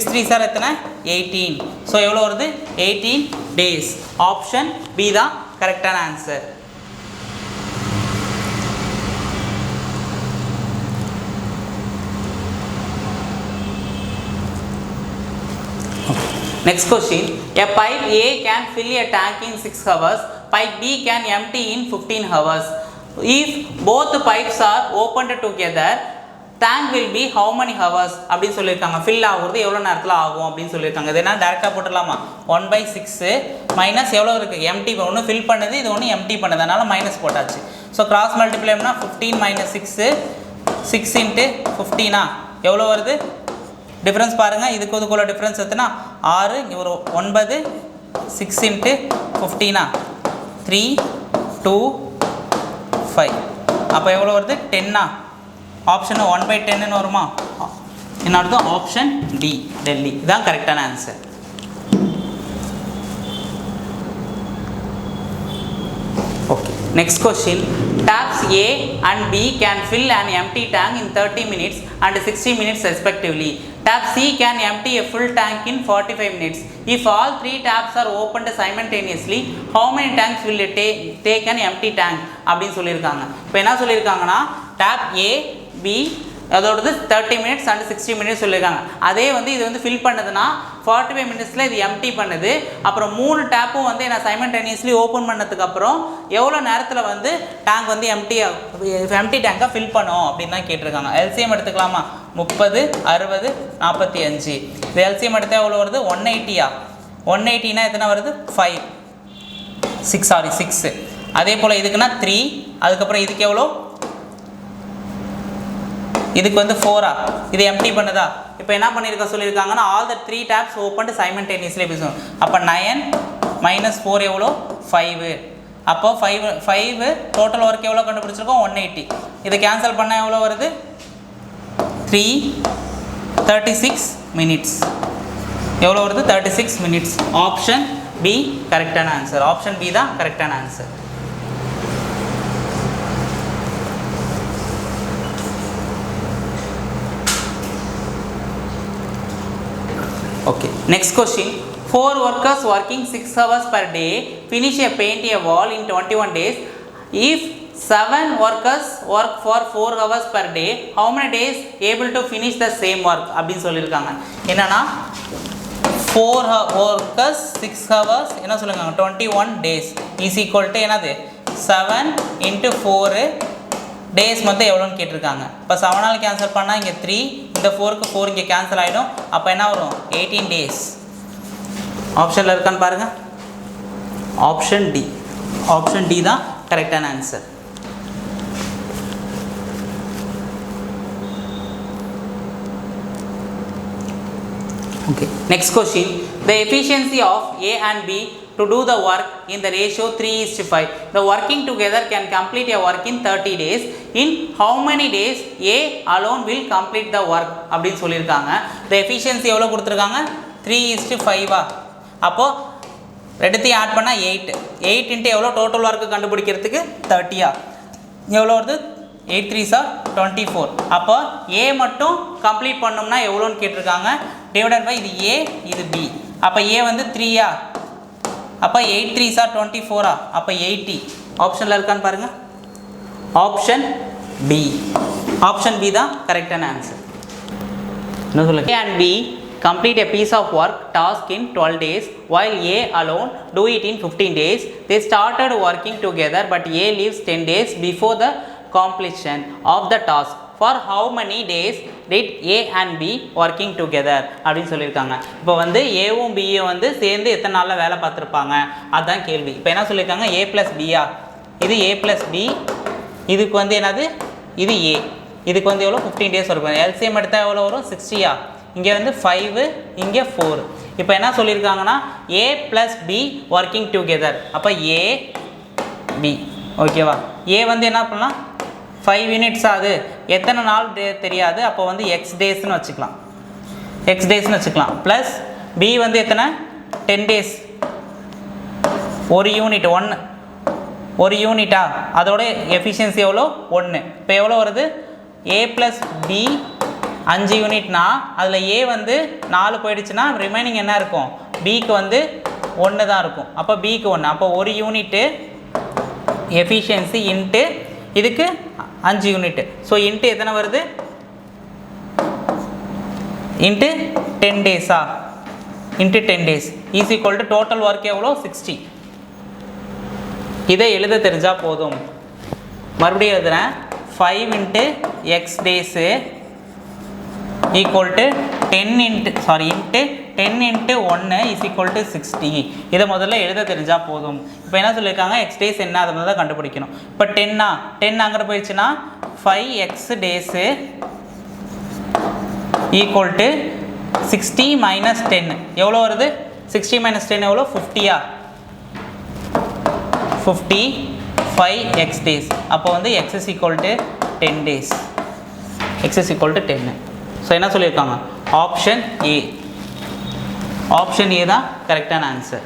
3 சார் எத்தனை 18. ஸோ எவ்வளோ வருது, 18 days. ஆப்ஷன் பி தான் கரெக்டான answer. Next question. A pipe A can fill a tank in 6 hours. Pipe B can empty in 15 hours. If both pipes are opened together, tank will be how many hours அப்படின்னு சொல்லியிருக்காங்க. Fill ஆகுறது எவ்வளோ நேரத்தில் ஆகும் அப்படின்னு சொல்லியிருக்காங்க. இது என்ன டேரெக்டாக போட்டுடலாமா, 1/6 மைனஸ் எவ்வளோ இருக்குது, எம்டி ஒன்று ஃபில் பண்ணுது, இது ஒன்று எம்டி பண்ணுது, அதனால் மைனஸ் போட்டாச்சு. ஸோ கிராஸ் மல்டிப்ளைம்னா 15 - 6 6 இன்ட்டு 15 எவ்வளோ வருது, டிஃப்ரென்ஸ் பாருங்கள், இதுக்கு இதுக்குள்ள டிஃப்ரென்ஸ் எத்தனா 6, இங்கே ஒரு 9 6 இன்ட்டு 15 3 2 5 அப்போ எவ்வளோ வருது 10 ஆப்ஷன் 1/10 வருமா. என்ன அர்த்தம், ஆப்ஷன் டி டெல்லி இதுதான் கரெக்டான answer. Okay, next question. Taps A and B can fill an empty tank in 30 minutes and 60 minutes respectively. Tap C can empty a full tank in 45 minutes. If all 3 taps are opened simultaneously, how many tanks will it take an empty tank அப்படின்னு சொல்லியிருக்காங்க. இப்போ என்ன சொல்லியிருக்காங்கன்னா, tap A B அதோடது 30 minutes and 60 minutes சொல்லியிருக்காங்க. அதே வந்து இது வந்து ஃபில் பண்ணுதுன்னா 45 minutesல இது எம்டி பண்ணுது. அப்புறம் 3 டேப்பும் வந்து என்ன சைமல்டேனியஸ்லி ஓப்பன் பண்ணதுக்கப்புறம் எவ்வளோ நேரத்தில் வந்து டேங்க் வந்து எம்டி டேங்காக ஃபில் பண்ணும் அப்படின்னு தான் கேட்டிருக்காங்க. எல்சிஎம் எடுத்துக்கலாமா, 30 60 45. இது எல்சிஎம் எடுத்தால் எவ்வளோ வருது, 180 180 எத்தனை வருது, 6. அதே போல் இதுக்குன்னா 3, அதுக்கப்புறம் இதுக்கு எவ்வளோ, இதுக்கு வந்து 4 இது எம்டி பண்ணுதா. இப்போ என்ன பண்ணியிருக்க சொல்லியிருக்காங்கன்னா, all the 3 taps open simultaneously பேசுவோம். அப்போ 9 - 4 எவ்வளோ, 5. அப்போ 5 டோட்டல் ஒர்க் எவ்வளோ கண்டுபிடிச்சிருக்கோம், 180. இதை கேன்சல் பண்ணால் எவ்வளோ வருது, 36 minutes. எவ்வளோ வருது, 36 minutes. ஆப்ஷன் பி கரெக்டான ஆன்சர். ஆப்ஷன் பி தான் கரெக்டான answer. Okay, next question. 4 workers working 6 hours per day finish a paint a wall in 21 days. If 7 workers work for 4 hours per day, how many days able to finish the same work அப்படின்னு சொல்லியிருக்காங்க. என்னன்னா 4 workers 6 hours என்ன சொல்லுங்க, 21 days is equal to என்னது 7 × 4 days மொத்தம் எவ்வளோன்னு கேட்டிருக்காங்க. இப்போ 7 கேன்சல் பண்ணால் இங்கே 3, இந்த 4க்கு 4 இங்கே கேன்சல் ஆகிடும். அப்போ என்ன வரும், 18 days. ஆப்ஷனில் இருக்கான்னு பாருங்கள், ஆப்ஷன் டி. ஆப்ஷன் டி தான் கரெக்டான answer. Okay, next question. The efficiency of A and B to do the work in the ratio 3:5. The working together can complete a work in 30 days. In how many days A alone will complete the work அப்படின்னு சொல்லியிருக்காங்க. The efficiency எவ்வளோ கொடுத்துருக்காங்க? 3:5. அப்போ ரெண்டுத்தையும் add பண்ணால் 8 into எவ்வளோ total work கண்டுபிடிக்கிறதுக்கு 30. எவ்வளோ வருது? 8 3s are 24. அப்போ A மட்டும் கம்ப்ளீட் பண்ணோம்னா எவ்வளோன்னு கேட்டிருக்காங்க. டிவைடட் பை இது A இது B. அப்போ A வந்து 3 அப்போ 8 3s are 24. அப்போ 80. ஆப்ஷனில் இருக்கான்னு பாருங்கள். Option B. ஆப்ஷன் B தான் கரெக்டான ஆன்சர். என்ன சொல்லுங்க? A and B complete a piece of work task in 12 days while A alone do it in 15 days. They started working together but A leaves 10 days before the completion of the task. For how many days did A and B working together அப்படின்னு சொல்லியிருக்காங்க. இப்போ வந்து ஏவும் பியும் வந்து சேர்ந்து எத்தனை நாளில் வேலை பார்த்துருப்பாங்க அதுதான் கேள்வி. இப்போ என்ன சொல்லியிருக்காங்க? A + Bயா, இது A + B, இதுக்கு வந்து என்னது? இது A, இதுக்கு வந்து எவ்வளோ? 15 days வரும். எல்சிஎம் எடுத்தால் எவ்வளோ வரும்? 60. இங்கே வந்து 5, இங்கே 4. இப்போ என்ன சொல்லியிருக்காங்கன்னா A + B ஒர்க்கிங் டுகெதர். அப்போ A B ஓகேவா? A வந்து என்ன பண்ணலாம்? 5 யூனிட்ஸ் ஆகுது. எத்தனை நாள் தெரியாது. அப்போ வந்து எக்ஸ் டேஸ்ன்னு வச்சுக்கலாம். ப்ளஸ் B வந்து எத்தனை? 10 days. ஒரு யூனிட் 1, ஒரு யூனிட்டா? அதோட எஃபிஷியன்சி எவ்வளோ? 1. இப்போ எவ்வளோ வருது? A + B 5 யூனிட்னா அதில் A வந்து 4 போயிடுச்சுன்னா ரிமைனிங் என்ன இருக்கும்? Bக்கு வந்து 1 தான் இருக்கும். அப்போ Bக்கு 1. அப்போ ஒரு யூனிட்டு எஃபிஷியன்சி இன்ட்டு இதுக்கு 5 யூனிட்டு. ஸோ இன்ட்டு எத்தனை வருது? Into 10 days. Into 10 days is equal to total work எவ்வளோ? 60. இதை எழுத தெரிஞ்சால் போதும். மறுபடியும் எழுதுகிறேன். 5 into X days equal to 10 into 1 is equal to 60. இதை முதல்ல எழுத தெரிஞ்சால் போதும். இப்போ என்ன சொல்லியிருக்காங்க? எக்ஸ் டேஸ் என்ன அதை முதல்ல கண்டுபிடிக்கணும். இப்போ 10 அங்கே போயிடுச்சுன்னா 5x டேஸு ஈக்குவல் டு 60 - 10 எவ்வளோ வருது? 60 - 10 எவ்வளோ? 50. 50 5x days. அப்போ வந்து x is equal to 10 days. x is equal to 10. So என்ன சொல்லியிருக்காங்க? Option A. ஆப்ஷன் A தான் கரெக்டான answer.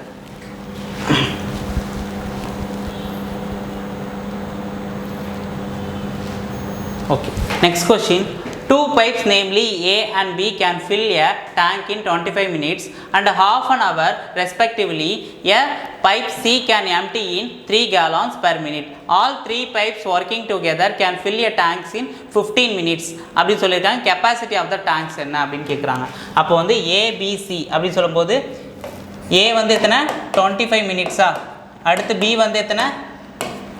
Okay, next question. Two pipes, namely A and B, can fill a tank in 25 minutes and half an hour respectively. A pipe C can empty in 3 gallons per minute. All 3 pipes working together can fill a tanks in 15 minutes. அப்படின்னு சொல்லியிருக்காங்க. Capacity of the tanks என்ன அப்படின்னு கேட்குறாங்க. அப்போ வந்து ABC அப்படின்னு சொல்லும்போது A வந்து எத்தனை? 25 மினிட்ஸா? அடுத்து B வந்து எத்தனை?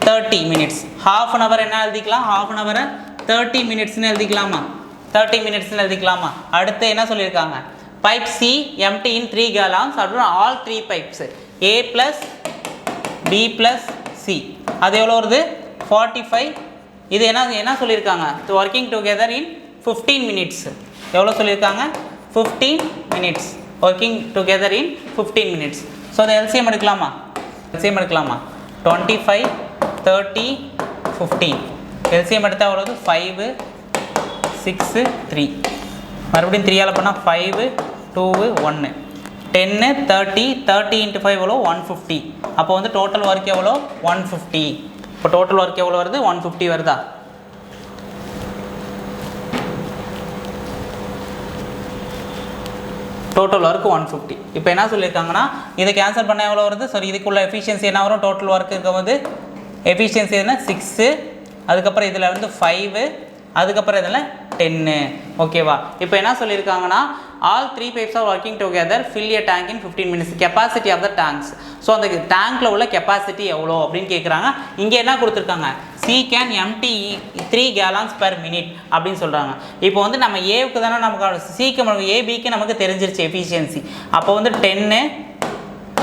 30 மினிட்ஸ். ஹாஃப் அன் ஹவர் என்ன எழுதிக்கலாம்? ஹாஃப் அன் ஹவரை 30 மினிட்ஸ்னு எழுதிக்கலாமா? 30 மினிட்ஸ்னு எழுதிக்கலாமா? அடுத்து என்ன சொல்லியிருக்காங்க? Pipe C empty in 3 gallons. அப்புறம் all 3 pipes A + B + C. அது எவ்வளோ வருது? 45. இது என்ன சொல்லியிருக்காங்க? ஒர்க்கிங் டுகெதர் இன் 15 மினிட்ஸ். எவ்வளோ சொல்லியிருக்காங்க? 15 மினிட்ஸ். ஒர்க்கிங் டுகெதர் இன் 15 மினிட்ஸ். ஸோ அதை எல்சிஎம் எடுக்கலாமா? 25 30 15. எல்சிஎம் எடுத்தால் எவ்வளோ? 5 6 3. மறுபடியும் 3ஆல் பண்ணால் 5 2 1 10 30 30 × 5 எவ்வளோ? 150. அப்போ வந்து டோட்டல் ஒர்க் எவ்வளோ? 150. இப்போ டோட்டல் ஒர்க் எவ்வளோ வருது? 150 வருதா? Total work 150. இப்போ என்ன சொல்லியிருக்காங்கன்னா இதை கேன்சல் பண்ண எவ்வளோ வருது? சாரி, இதுக்குள்ள எஃபிஷியன்சி என்ன வரும்? டோட்டல் ஒர்க்கு இருக்கும்போது எஃபிஷியன்சி என்ன? 6. அதுக்கப்புறம் இதில் வந்து 5. அதுக்கப்புறம் இதில் 10. ஓகேவா? இப்போ என்ன சொல்லியிருக்காங்கன்னா all 3 pipes are working together fill a tank in 15 minutes. Capacity of the tanks. So அந்த டேங்க்கில் உள்ள கெப்பாசிட்டி எவ்வளோ அப்படின்னு கேட்குறாங்க. இங்கே என்ன கொடுத்துருக்காங்க? C can empty 3 gallons per minute அப்படின்னு சொல்கிறாங்க. இப்போ வந்து நம்ம ஏவுக்கு தானே நமக்கு சிக்கு ஏபிக்கு நமக்கு தெரிஞ்சிருச்சு எஃபிஷியன்சி. அப்போ வந்து 10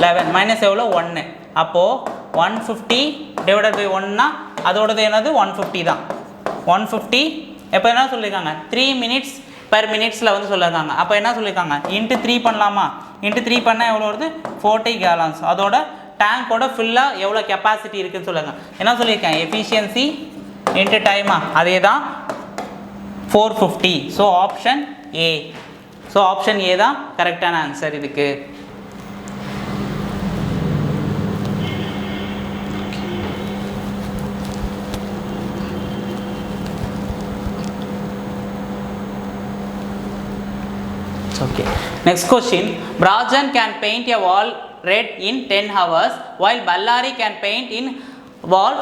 11 மைனஸ் எவ்வளோ? 1. அப்போது 150 டிவைடட் பை 1னா அதோடது என்னது? 150 தான். 150. எப்போ என்ன சொல்லியிருக்காங்க? 3 minutes per minutesல வந்து சொல்லியிருக்காங்க. அப்போ என்ன சொல்லியிருக்காங்க? இன்ட்டு 3 பண்ணலாமா? இன்ட்டு 3 பண்ணால் எவ்வளோ வருது? 40 gallons. அதோட டேங்கோட ஃபுல்லாக எவ்வளோ கெப்பாசிட்டி இருக்குன்னு சொல்லுங்கள். என்ன சொல்லியிருக்கேன்? எஃபிஷியன்சி இன்ட்டு டைமா, அதே தான் 450. So option A. So option A தான் கரெக்டான ஆன்சர் இதுக்கு. Okay. Next question. Brajan can paint a wall red in 10 hours while Ballari can paint in wall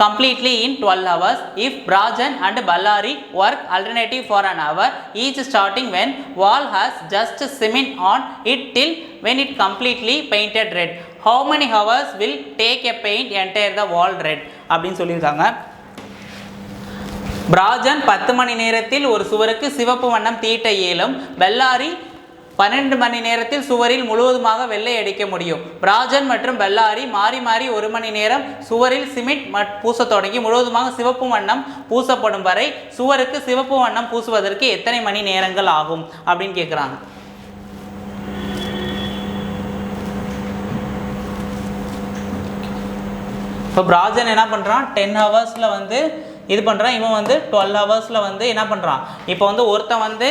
completely in 12 hours. If Brajan and Ballari work alternative for an hour, each starting when wall has just cement on it till when it completely painted red, how many hours will take a paint entire the wall red? அப்படின்னு சொல்லியிருக்காங்க. பிராஜன் 10 மணி நேரத்தில் ஒரு சுவருக்கு சிவப்பு வண்ணம் தீட்ட இயலும். பெல்லாரி 12 மணி நேரத்தில் சுவரில் முழுவதுமாக வெள்ளை அடிக்க முடியும். பிராஜன் மற்றும் பெல்லாரி மாறி மாறி 1 மணி நேரம் சுவரில் சிமெண்ட் பூச தொடங்கி முழுவதுமாக சிவப்பு வண்ணம் பூசப்படும் வரை சுவருக்கு சிவப்பு வண்ணம் பூசுவதற்கு எத்தனை மணி நேரங்கள் ஆகும் அப்படின்னு கேட்குறாங்க. இப்போ பிராஜன் என்ன பண்ணுறான்? 10 ஹவர்ஸில் வந்து இது பண்ணுறான். இவன் வந்து 12 ஹவர்ஸில் வந்து என்ன பண்ணுறான்? இப்போ வந்து ஒருத்தன் வந்து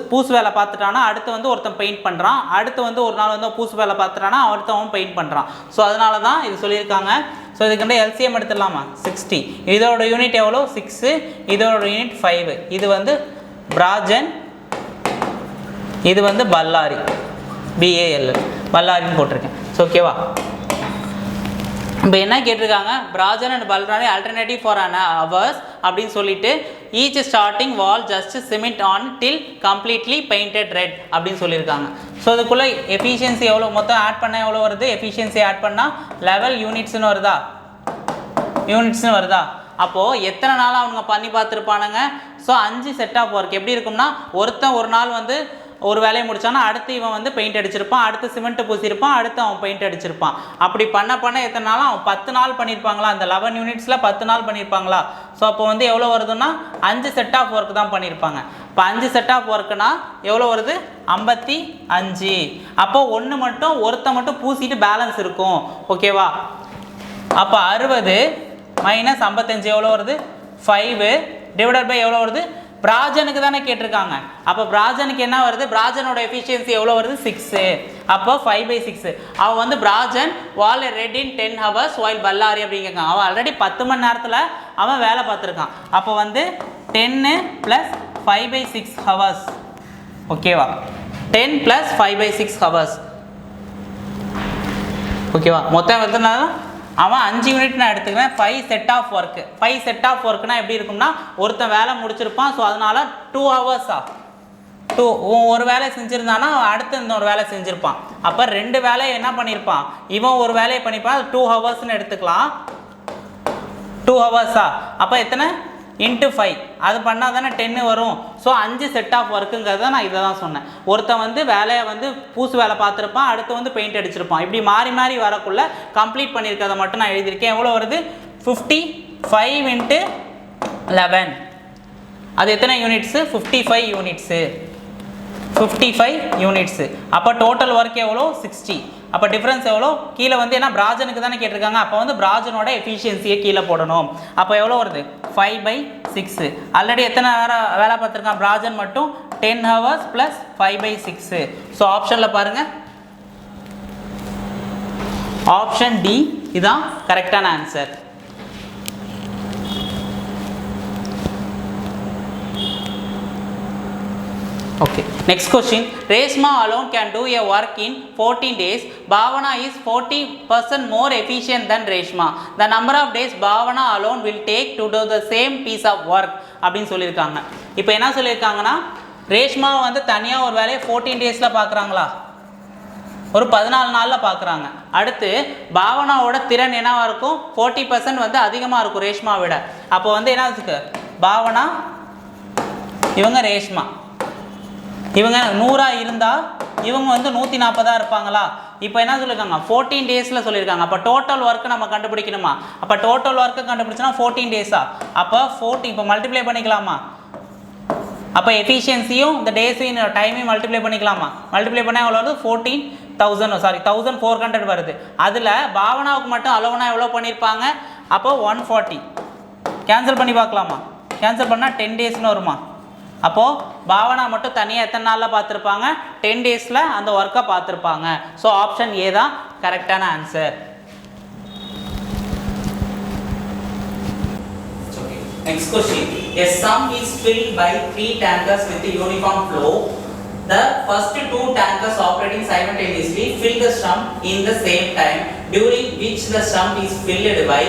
பூசு வேலை பார்த்துட்டானா அடுத்து வந்து ஒருத்தன் பெயிண்ட் பண்ணுறான். அடுத்து வந்து ஒரு நாள் வந்து பூசு வேலை பார்த்துட்டானா அடுத்தவன் பெயிண்ட் பண்ணுறான். ஸோ அதனால தான் இது சொல்லியிருக்காங்க. ஸோ இதுக்கு எல்சிஎம் எடுத்துடலாமா? 60. இதோட யூனிட் எவ்வளோ? 6. இதோட யூனிட் 5. இது வந்து பிராஜன், இது வந்து பல்லாரி, BALL பல்லாரின்னு போட்டிருக்கேன். ஸோ ஓகேவா? இப்போ என்ன கேட்டிருக்காங்க? பிராஜன் and Bellary alternative for an hours அப்படின்னு சொல்லிட்டு each starting wall just cement on till completely painted red அப்படின்னு சொல்லியிருக்காங்க. ஸோ இதுக்குள்ளே எஃபிஷியன்சி எவ்வளோ மொத்தம் ஆட் பண்ணால் எவ்வளோ வருது? எஃபிஷியன்சி ஆட் பண்ணால் 11 யூனிட்ஸ்னு வருதா? யூனிட்ஸ்னு வருதா? அப்போது எத்தனை நாள் அவனுங்க பண்ணி பார்த்துருப்பானுங்க? So 5 set of work. எப்படி இருக்கும்னா ஒருத்தன் ஒரு நாள் வந்து ஒரு வேலையை முடிச்சானா அடுத்து இவன் வந்து பெயிண்ட் அடிச்சிருப்பான், அடுத்து சிமெண்ட் பூசியிருப்பான், அடுத்து அவன் பெயிண்ட் அடிச்சிருப்பான். அப்படி பண்ண எத்தனை நாளும் அவன் 10 நாள் பண்ணியிருப்பாங்களா? அந்த 11 யூனிட்ஸில் 10 நாள் பண்ணியிருப்பாங்களா? ஸோ அப்போ வந்து எவ்வளோ வருதுன்னா 5 செட் ஆஃப் ஒர்க் தான் பண்ணியிருப்பாங்க. இப்போ 5 செட் ஆஃப் ஒர்க்குனா எவ்வளோ வருது? 55. அப்போ ஒன்று மட்டும் ஒருத்தன் மட்டும் பூசிட்டு பேலன்ஸ் இருக்கும். ஓகேவா? அப்போ 60 மைனஸ் 55 எவ்வளோ வருது? 5 டிவைடட் பை எவ்வளோ வருது? பிராஜனுக்கு தானே கேட்டிருக்காங்க. அப்போ பிராஜனுக்கு என்ன வருது? பிராஜனோட எஃபிஷியன்சி எவ்வளோ வருது? 6. அப்போ 5/6. அவன் வந்து பிராஜன் வால் ரெட் இன் 10 ஹவர்ஸ் while பல்லாரி அப்படிங்க. அவன் ஆல்ரெடி 10 மணி நேரத்தில் அவன் வேலை பார்த்துருக்கான். அப்போ வந்து 10 + 5/6 ஹவர்ஸ். ஓகேவா? 10 + 5/6 ஹவர்ஸ். ஓகேவா? மொத்தம் எத்தனை? அவன் 5 யூனிட் நான் எடுத்துக்கிறேன். 5 set of work. 5 set of ஒர்க்குனா எப்படி இருக்கும்னா ஒருத்தன் வேலை முடிச்சிருப்பான். ஸோ அதனால 2 ஹவர்ஸா 2 ஒரு வேலை செஞ்சுருந்தானா அடுத்து இன்னொரு வேலை செஞ்சுருப்பான். அப்போ 2 வேலையை என்ன பண்ணியிருப்பான்? இவன் ஒரு வேலையை பண்ணிப்பான். 2 ஹவர்ஸ்ன்னு எடுத்துக்கலாம். 2 ஹவர்ஸா? அப்போ எத்தனை? இன்ட்டு 5. அது பண்ணால் தானே 10 வரும். ஸோ 5 செட் ஆஃப் ஒர்க்குங்கிறத நான் இதை தான் சொன்னேன். ஒருத்தன் வந்து வேலையை வந்து பூசு வேலை பார்த்துருப்பான், அடுத்து வந்து பெயிண்ட் அடிச்சிருப்பான். இப்படி மாறி மாறி வரக்குள்ள கம்ப்ளீட் பண்ணியிருக்கிறத மட்டும் நான் எழுதியிருக்கேன். எவ்வளோ வருது? 55 × 11. அது எத்தனை யூனிட்ஸு? 55 யூனிட்ஸு. 55 யூனிட்ஸு. அப்போ டோட்டல் ஒர்க் எவ்வளோ? 60. அப்போ டிஃப்ரென்ஸ் எவ்வளோ? கீழே வந்து ஏன்னா பிராஜனுக்கு தானே கேட்டிருக்காங்க. அப்போ வந்து பிராஜனோட எஃபிஷியன்சியை கீழே போடணும். அப்போ எவ்வளோ வருது? 5/6. ஆல்ரெடி எத்தனை வேலை பார்த்துருக்கான் பிராஜன் மட்டும்? 10 ஹவர்ஸ் + 5/6. ஸோ ஆப்ஷனில் பாருங்கள், ஆப்ஷன் டி இதுதான் கரெக்டான answer. Okay. Next question. Reshma alone can do a work in 14 days. Bhavana is 40% more efficient than Reshma. The number of days Bhavana alone will take to do the same piece of work அப்படின்னு சொல்லியிருக்காங்க. இப்போ என்ன சொல்லியிருக்காங்கன்னா ரேஷ்மா வந்து தனியாக ஒரு வேலையை 14 டேஸில் பார்க்குறாங்களா? ஒரு 14 நாளில் பார்க்குறாங்க. அடுத்து பாவனாவோட திறன் என்னவாக இருக்கும்? 40% வந்து அதிகமாக இருக்கும் ரேஷ்மா விட. அப்போ வந்து என்ன இருக்கு? பாவனா இவங்க ரேஷ்மா இவங்க 100 இருந்தால் இவங்க வந்து 140 இருப்பாங்களா? இப்போ என்ன சொல்லியிருக்காங்க? 14 டேஸில் சொல்லியிருக்காங்க. அப்போ டோட்டல் ஒர்க்கு நம்ம கண்டுபிடிக்கணுமா? அப்போ டோட்டல் ஒர்க்கு கண்டுபிடிச்சோன்னா 14 டேஸா? அப்போ 14 இப்போ மல்டிப்ளை பண்ணிக்கலாமா? அப்போ எஃபிஷியன்சியும் இந்த டேஸையும் டைமையும் மல்டிப்ளை பண்ணிக்கலாமா? மல்டிப்ளை பண்ணால் எவ்வளோ வருது? 14 1400 வருது. அதில் பாவனாவுக்கு மட்டும் அலோவனா எவ்வளோ பண்ணியிருப்பாங்க? அப்போ 140. கேன்சல் பண்ணி பார்க்கலாமா? கேன்சல் பண்ணால் 10 டேஸ்னு வருமா? அப்போது பாவனா மட்டும் தனியாக எத்தனை நாளில் பார்த்துருப்பாங்க? 10 டேஸில் அந்த ஒர்க்கை பார்த்துருப்பாங்க. ஸோ ஆப்ஷன் ஏ தான் கரெக்டான answer. Next question. A sump is filled by 3 tankers with a uniform flow. The first 2 tankers operating simultaneously fill the sump in the same time, during which the sump is filled by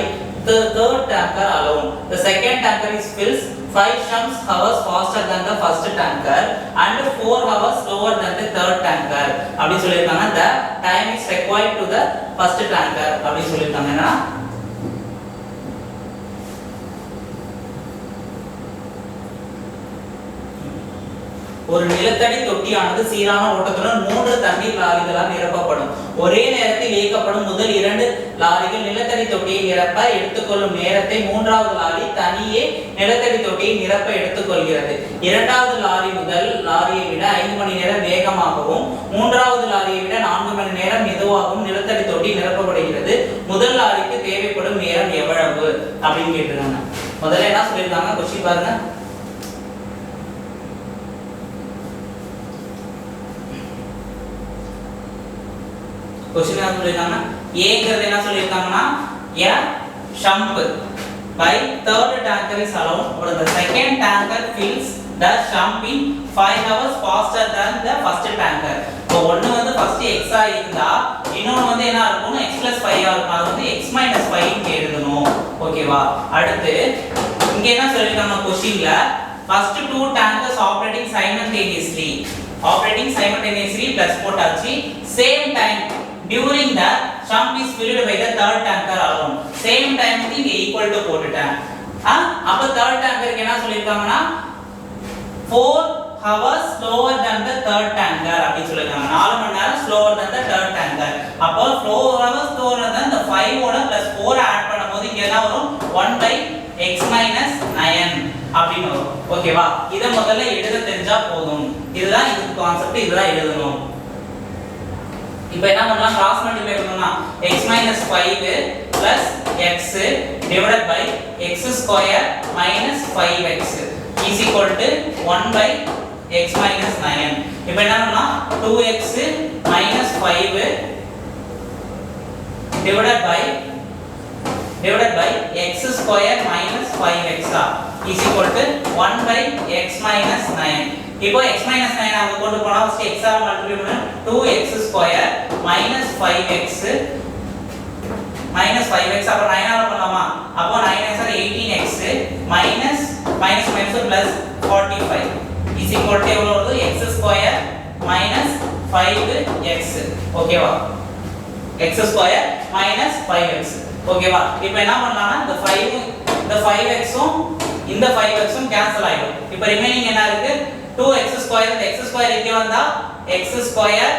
the third tanker alone. The second tanker is filled 5 hours faster than the first tanker and 4 hours slower than the third tanker. அப்படி சொல்லிருக்காங்க. The time is required to the first tanker. அப்படி சொல்லிருக்காங்கன்னா ஒரு நிலத்தடி தொட்டியானது சீரான ஓட்டத்துடன் 3 தண்ணீர் லாரிகளால் நிரப்பப்படும். ஒரே நேரத்தில் இயக்கப்படும் முதல் 2 லாரிகள் நிலத்தடி தொட்டியை நிரப்ப எடுத்துக்கொள்ளும் நேரத்தை 3வது லாரி தனியே நிலத்தடி தொட்டியை நிரப்ப எடுத்துக்கொள்கிறது. 2வது லாரி முதல் லாரியை விட 5 மணி நேரம் வேகமாகவும் 3வது லாரியை விட 4 மணி நேரம் மெதுவாகவும் நிலத்தடி தொட்டி நிரப்பப்படுகிறது. முதல் லாரிக்கு தேவைப்படும் நேரம் எவ்வளவு அப்படின்னு கேட்டிருக்காங்க. முதல்ல என்ன சொல்லியிருக்காங்க? கொஸ்டின் பாருங்க. क्वेश्चन என்ன சொல்லிருக்காங்க? ஏங்கிறது என்ன சொல்லிருக்காங்கன்னா a sump by third tanker is allowed, but the second tanker fills the sump in 5 hours faster than the first tanker. இப்போ ஒன்னு வந்து ஃபர்ஸ்ட் x ஆ இருந்தா இன்னொன்னு வந்து என்ன இருக்கும்னா x + 5 ஆ இருக்கும். அது வந்து x - 5 ன்னு எழுதணும். ஓகேவா? அடுத்து இங்க என்ன சொல்லிருக்காங்க क्वेश्चनல first 2 tankers operating simultaneously plus போட்டாச்சு. same time during the sump is filled by the third tanker alone. same time க்கு இங்க equal to போட்டுட்டேன். அப்ப third tanker க்கு என்ன சொல்லிருக்காங்கன்னா 4 hours slower than the third tanker அப்படி சொல்லிருக்காங்க. 4 மணி நேரம் slower than the third tanker. அப்போ 4 hours slower than the 5 ஓட plus 4 ஆட் பண்ணும்போது இங்க என்ன வரும்? 1/x - 9 அப்படினு வரும். ஓகேவா? இத முதல்ல எழுத தெரிஞ்சா போதும். இதுதான் இது கான்செப்ட். இதுதான் எழுதணும். இப்போ என்ன பண்ணலாம்? கிராஸ் மல்டிப்ளை பண்ணனும்னா x - 5 x divided by x square minus 5x is equal to 1/x - 9. இப்போ என்ன பண்ணலாம்? 2x minus 5 divided by x square minus 5x is equal to 1/x - 9. இப்போ x - 9 அங்க கொண்டு போனா ஃபர்ஸ்ட் x ஆல மல்டிப்ளை பண்ணா 2x square minus 5x அப்புறம் 9 ஆல பண்ணலாமா? அப்போ 9x are 18x minus plus 45 is equal to எவ்வளவு வருது? x square minus 5x. ஓகேவா? x square minus 5x. ஓகேவா? இப்போ என்ன பண்ணலாம்னா இந்த 5x உம் இந்த 5x உம் கேன்சல் ஆயிடும். இப்போ ரிமைனிங் என்ன இருக்கு? 2x square. இந்த x square இங்க வந்தா x square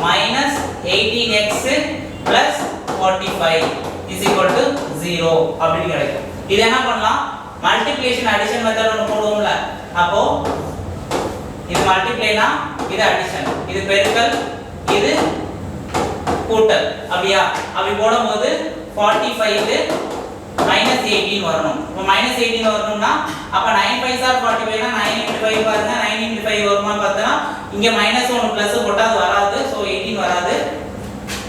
minus 18x plus 45 is equal to 0 அப்படி கிடைக்கும். இது என்ன பண்ணலாம்? மல்டிப்ளிகேஷன் அடிஷன் மெத்தட் ஒன்னு போடுவோம்ல. அப்போ இது மல்டிப்ளைனா இது அடிஷன், இது பெருக்கல், இது கூட்டல். அப்படியே அப்படி போடும்போது 45 minus 18 வரணும். இப்போ minus 18 வரணும்னா அப்ப 9 5 are 45 னா 9 into 5 பாருங்க. 9 into 5 வருமான்னு பார்த்தா இங்க -1 பிளஸ் போட்டா அது வராது. சோ 18 வராது.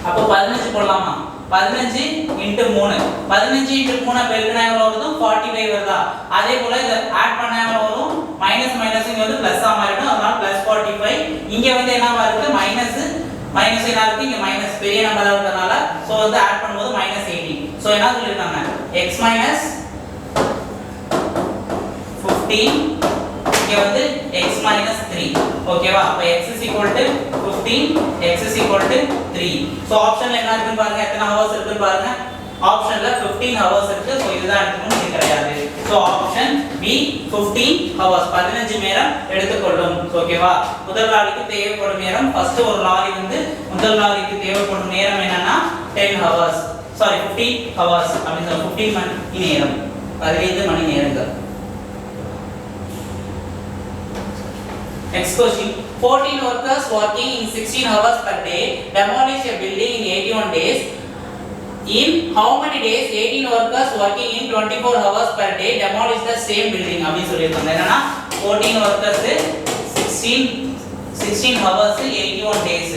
அப்போ 15 போடலாமா? 15 into 3. 15 into 3 பெருக்கினா எவ்வளவு வருது? 45 வருதா? அதே போல இத ஆட் பண்ணா எவ்வளவு வரும்? மைனஸ் இங்க வந்து பிளஸ் ஆ மாறிடும். அதனால +45. இங்க வந்து என்னவா இருக்கு? மைனஸ் என்ன இருக்கு? இங்க மைனஸ் பெரிய நம்பரா இருக்கறனால சோ வந்து ஆட் பண்ணும்போது -18. சோ என்ன சொல்லிருக்காங்க? x - 15 இங்க வந்து x - 3. ஓகேவா? அப்ப x = 15, x = 3. சோ ஆப்ஷன்ல என்ன இருக்குன்னு பாருங்க. எத்தனை ஹவர்ஸ் இருக்குன்னு பாருங்க. ஆப்ஷன்ல 15 ஹவர்ஸ் இருக்கு. சோ இதுதான் எடுக்கணும், இது கிடையாது. சோ ஆப்ஷன் B 15 ஹவர்ஸ் 15 நேரம் எடுத்துக்கொள்ளும். ஓகேவா? முதல் லாரிக்கு தேவைப்படும் நேரம் ஃபர்ஸ்ட் ஒரு லாரி வந்து முதல் லாரிக்கு தேவைப்படும் நேரம் என்னன்னா 10 ஹவர்ஸ். சாரி 15 ஹவர்ஸ் அப்படி சொல்ல 15 மணி நேரம், 15 மணி நேரங்கள். Next question. 14 workers working in 16 hours per day demolish a building in 81 days. In how many days 18 workers working in 24 hours per day demolish the same building அப்படி சொல்லிருக்காங்க. என்னன்னா 14 workers 16 hours 81 days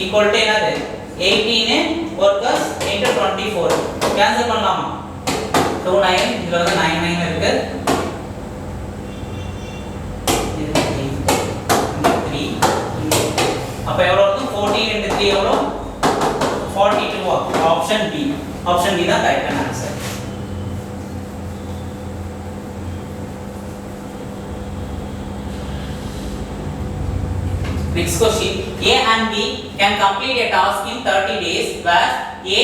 equal to என்னது 18 workers into 24 cancel பண்ணலாமா 29 இதுல வந்து 99 இருக்கு அப்ப எவ்வளவு வருது 14 into 3 எவ்வளவு 42 ஆப்ஷன் B தான் கரெக்டான answer. Next question, A and B can complete a task in 30 days whereas A,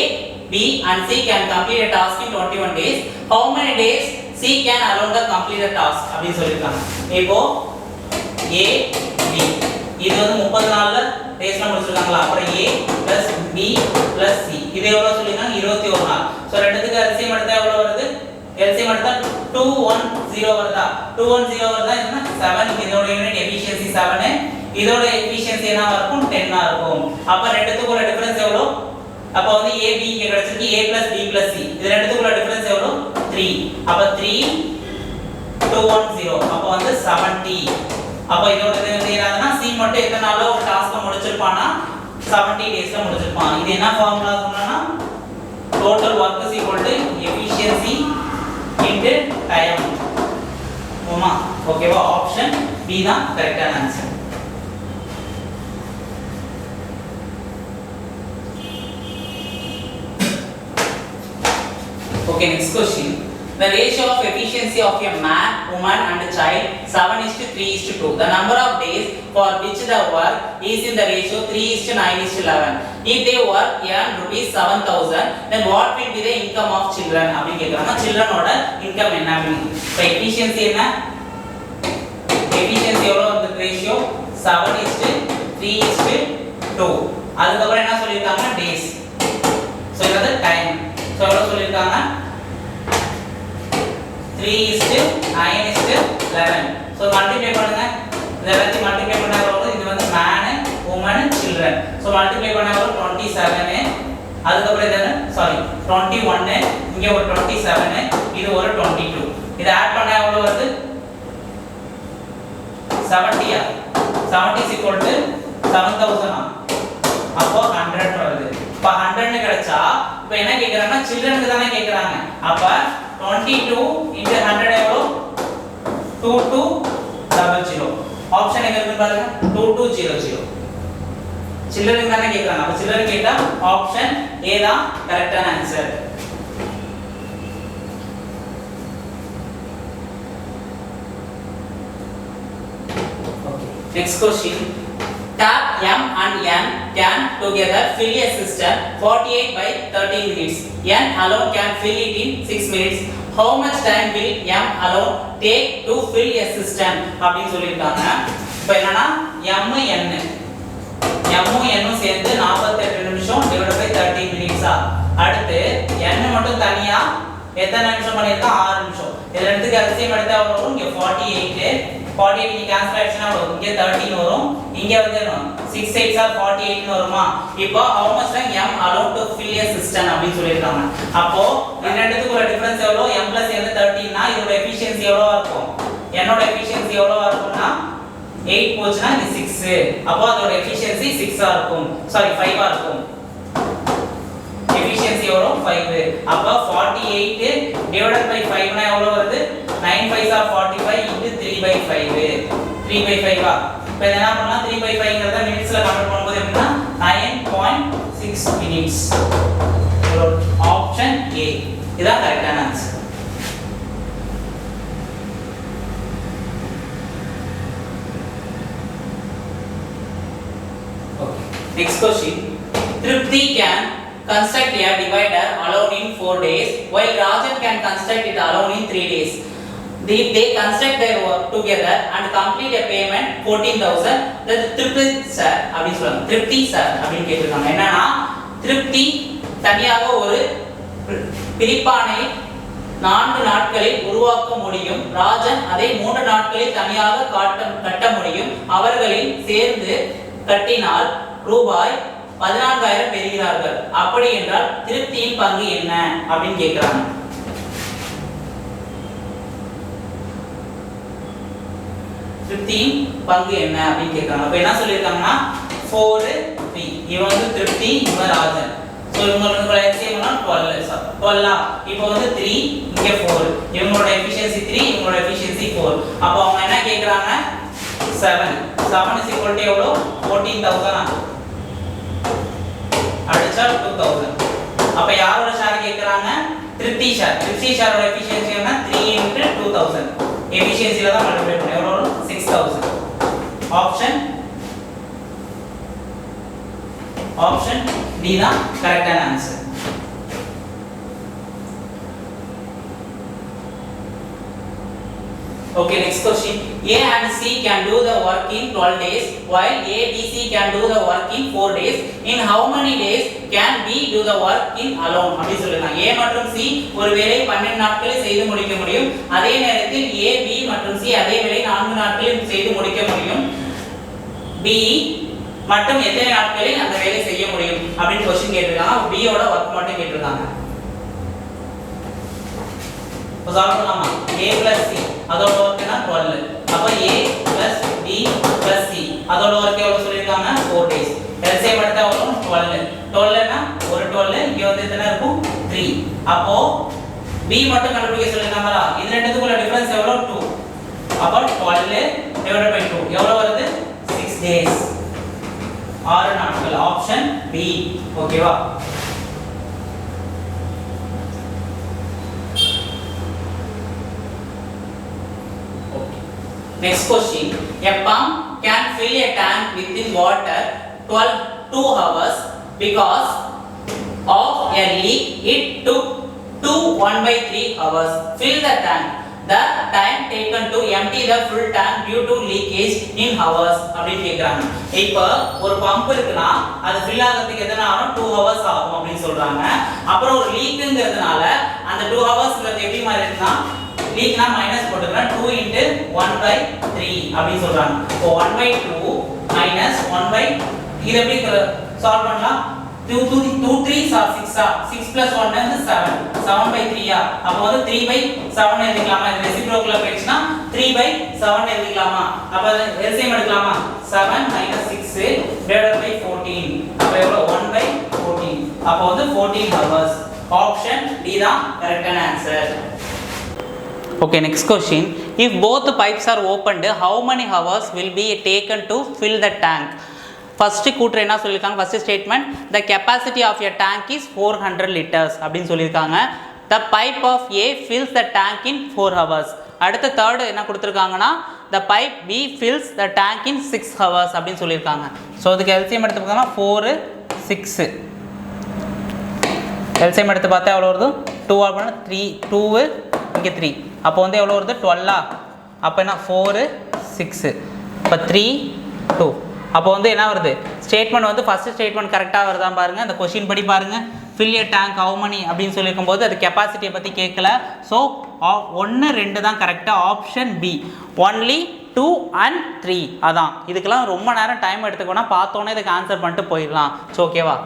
B and C can complete a task in 21 days. How many days C can alone the complete the task அப்படி சொல்லிருக்காங்க. இப்போ A, B இது வந்து 30 நாள்ல டேஸ்ல முடிச்சிருக்காங்களா அப்புறம் A plus B plus C இது எவ்வளவு சொல்லிருக்காங்க 21 நாள். சோ ரெண்டுத்துக்கு LCM எடுத்தா எவ்வளவு வருது LCM எடுத்தா 210 வருதா 210 வருதா இதுனா 7 இதோட யூனிட் எஃபிஷியன்சி 7 இதோட எஃபிஷியன்சி என்னவா இருக்கும் 10 ஆ இருக்கும். அப்ப ரெண்டுத்துக்குள்ள டிஃபரன்ஸ் எவ்வளவு அப்ப வந்து AB இங்க கிடைச்சிருக்கு A plus B plus C இது ரெண்டுத்துக்குள்ள டிஃபரன்ஸ் எவ்வளவு 3 அப்ப 3 210 அப்ப வந்து 70 அப்ப இதோட இது என்னதுன்னா C மட்டும் எத்தனை நாள்ல ஒரு டாஸ்க் முடிச்சிருப்பானா 70 டேஸ்ல முடிச்சிருப்பான். இது என்ன ஃபார்முலா சொன்னானா total work is equal to efficiency into time. ஓமா ஓகேவா ஆப்ஷன் B தான் கரெக்டான answer. Okay, next question. The ratio of efficiency of a man, woman and a child 7:3:2. The number of days for which the work is in the ratio 3:9:11. If they work earn rupees 7,000, then what will be the income of children? அப்படி கேக்குறாங்க. children ஓட income என்ன அப்படிங்க. இப்போ efficiency என்ன? efficiency எவ்வளவு அந்த ratio 7:3:2. அதுக்கு அப்புறம் என்ன சொல்லிருக்காங்க days. சோ இது time. சோ எவ்வளவு சொல்லிருக்காங்க 3:9:11. So multiply பண்ணுங்க. இதெல்லாம் மல்டிப்ளை பண்ணா எவ்வளவு இது வந்து man, woman, children. So multiply பண்ணா எவ்வளவு 27. அதுக்கு அப்புறம் இது சாரி 21 இங்க ஒரு 27 இது ஒரு 22. இத ஆட் பண்ணா எவ்வளவு வருது 70 70 is equal to 7000 அப்போ 100 வருது. இப்ப 100 கிடைச்சா இப்போ என்ன கேக்குறாங்கன்னா childrenக்கு தானே கேக்குறாங்க. அப்ப 22 into 100 எவ்வளவு 2200. ஆப்ஷன் எங்க இருக்கு பாருங்க 2200. சில்ட்ரனுக்கு தானே கேக்குறாங்க. அப்ப சில்ட்ரன் கேட்டா ஆப்ஷன் A தான் கரெக்டான answer. Okay next question. Tab M and N can together fill a system 48 by 30 minutes. N alone can fill it in 6 minutes. How much time will M alone take to fill a system? அப்படி சொல்லிருக்காங்க. இப்போ என்னன்னா M N சேர்ந்து 48 நிமிஷம் divided by 30 minutes. அடுத்து N மட்டும் தனியா எத்தனை நிமிஷம் பண்ணிருக்கா 6 நிமிஷம். இது ரெண்டுத்துக்கு LCM எடுத்தா எவ்வளவு வரும் இங்க 48 இங்க கேன்சல் ஆயிடுச்சுனா வரும் இங்க 13 வரும் இங்க வந்து 6 8s are 48 னு வருமா. இப்போ how much time M alone to fill a system அப்படி சொல்லிருக்காங்க. அப்போ இது ரெண்டுத்துக்குள்ள டிஃபரன்ஸ் எவ்வளவு M plus N 13 னா இதோட எஃபிஷியன்சி எவ்வளவா இருக்கும் N ஓட எஃபிஷியன்சி எவ்வளவா இருக்கும்னா 8 போச்சுனா இது 6 அப்போ அதோட எஃபிஷியன்சி 6 ஆ இருக்கும் சாரி 5 ஆ இருக்கும். எஃபிஷியன்சி எவ்வளவு 5 அப்ப 48 divided by 5 னா எவ்வளவு வருது 9 5s are 45 into 3/5 3/5 இப்போ என்ன பண்ணலாம் 3/5 ங்கறத மினிட்ஸ்ல கன்வர்ட் பண்ணும்போது எப்படினா 9.6 minutes. ஆப்ஷன் A இதான் கரெக்டான answer. Okay next question. Tripti can construct a divider alone in 4 days while Rajan can construct it alone in 3 days. If they construct their work together and complete a payment 14,000, then Tripti sir அப்படி சொல்றாங்க. Tripti sir அப்படி கேக்குறாங்க. என்னன்னா Tripti தனியாக ஒரு பிரிப்பானை 4 நாட்களில் உருவாக்க முடியும். ராஜன் அதை 3 நாட்களில் தனியாக கட்ட முடியும். அவர்களில் சேர்ந்து கட்டினால் ரூபாய் 14,000 பெறுகிறார்கள். அப்படி என்றால் திருப்தியின் பங்கு என்ன அப்படின்னு கேட்கிறாங்க. திருப்தியின் பங்கு என்ன அப்படின்னு கேட்கிறாங்க. அப்ப என்ன சொல்லியிருக்காங்கன்னா 4 3 இவன் வந்து திருப்தி, இவன் ராஜன். சோ இவங்களோட எஃபிஷியன்சி 12 இப்போ வந்து 3 இங்க 4 இவங்களோட எஃபிஷியன்சி 3 இவங்களோட எஃபிஷியன்சி 4. அப்ப அவங்க என்ன கேக்குறாங்க 7 is equal to எவ்வளவு 14,000 அடிச்சா 2,000. அப்ப யாரோட ஷேர் கேக்குறாங்க திருப்தி ஷேரோட எஃபிஷியன்சி என்ன 3 into 2,000 எஃபிஷியன்சில தான் மல்டிப்ளை பண்ணி எவ்வளவு 6,000. ஆப்ஷன் D தான் கரெக்டான answer. Okay, next question. A and C can do the work in 12 days while A, B, C can do the work in 4 days. In how many days can B do the work in alone? அப்படி சொல்லுங்க. A மற்றும் C ஒரு வேலை 12 நாட்களில் செய்து முடிக்க முடியும். அதே நேரத்தில் A, B மற்றும் C அதே வேலை 4 நாட்களில் செய்து முடிக்க முடியும். B மட்டும் எத்தனை நாட்களில் அந்த வேலை செய்ய முடியும் அப்படின்னு क्वेश्चन கேட்டிருக்காங்க. B யோட வர்க் மட்டும் கேட்டிருக்காங்க. இப்போ சால்வ் பண்ணலாமா? A plus C அதோட வர்க் என்ன 12. அப்ப A plus B plus C அதோட வர்க் எவ்வளவு சொல்லிருக்காங்க 4 days. எல்சிஎம் எடுத்தா வரும் 12. 12 னா ஒரு 12 இங்க வந்து எத்தனை இருக்கும் 3. அப்போ B மட்டும் கண்டுபிடிக்க சொல்லிருக்காங்களா? இது ரெண்டுத்துக்குள்ள டிஃபரன்ஸ் எவ்வளவு 2. அப்ப 12 divided by 2 எவ்வளவு வருது 6 days. 6 நாட்கள். Option B. ஓகேவா? Next question. A pump can fill a tank within water 2 hours because of a leak. It took 1/3 hours. Fill the tank. The time taken to empty the full tank due to leakage in hours அப்படி கேக்குறாங்க. இப்போ ஒரு pump இருக்குனா அது fill ஆகிறதுக்கு எத்தனை ஆகும் 2 hours ஆகும் அப்படி சொல்றாங்க. அப்புறம் ஒரு லீக்ங்கிறதுனால அந்த 2 hoursங்கிறது எப்படி மாதிரி இருக்குனா லீக்னா மைனஸ் போட்டுக்கலாம் 2 into 1/3 அப்படி சொல்றாங்க. இப்போ 1/2 minus 1/, இது எப்படி சால்வ் பண்ணலாம் 2 3s are 6 plus 1 வந்து 7 7/3 அப்ப வந்து 3/7 எழுதிக்கலாமா? இது ரெசிப்ரோக்கலா போயிடுச்சுனா 3/7 எழுதிக்கலாமா? அப்ப எல்சிஎம் எடுக்கலாமா? 7 minus 6 divided by 14 அப்ப எவ்வளவு 1/14 அப்ப வந்து 14 hours. ஆப்ஷன் D தான் கரெக்டான answer. Okay, next question. If both pipes are opened, how many hours will be taken to fill the tank? First கூற்று என்ன சொல்லிருக்காங்க? First statement, the capacity of a tank is 400 liters அப்படினு சொல்லிருக்காங்க. The pipe of A fills the tank in 4 hours. அடுத்த third என்ன கொடுத்திருக்காங்கன்னா the pipe B fills the tank in 6 hours அப்படினு சொல்லிருக்காங்க. So இதுக்கு LCM எடுத்து பார்த்தா 4 6 LCM எடுத்து பார்த்தா எவ்வளவு வருது 2 ஆல் பண்ணா 3 2 இங்க 3 அப்போ வந்து எவ்வளவு வருது 12 அப்ப என்ன 4 6 அப்ப 3 2 அப்போ வந்து என்ன வருது ஸ்டேட்மென்ட் வந்து ஃபர்ஸ்ட் ஸ்டேட்மென்ட் கரெக்ட்டா வருதா பாருங்க. அந்த क्वेश्चन படி பாருங்க. fill a tank how many அப்படினு சொல்லிருக்கும்போது அது கெபாசிட்டியை பத்தி கேட்கல. சோ 1 2 தான் கரெக்ட்டா. ஆப்ஷன் B only 2 and 3 அதான். இதுக்கெல்லாம் ரொம்ப நேரம் டைம் எடுத்துக்கோனா பார்த்தோனே இதுக்கு ஆன்சர் பண்ணிட்டு போயிடலாம். சோ ஓகேவா?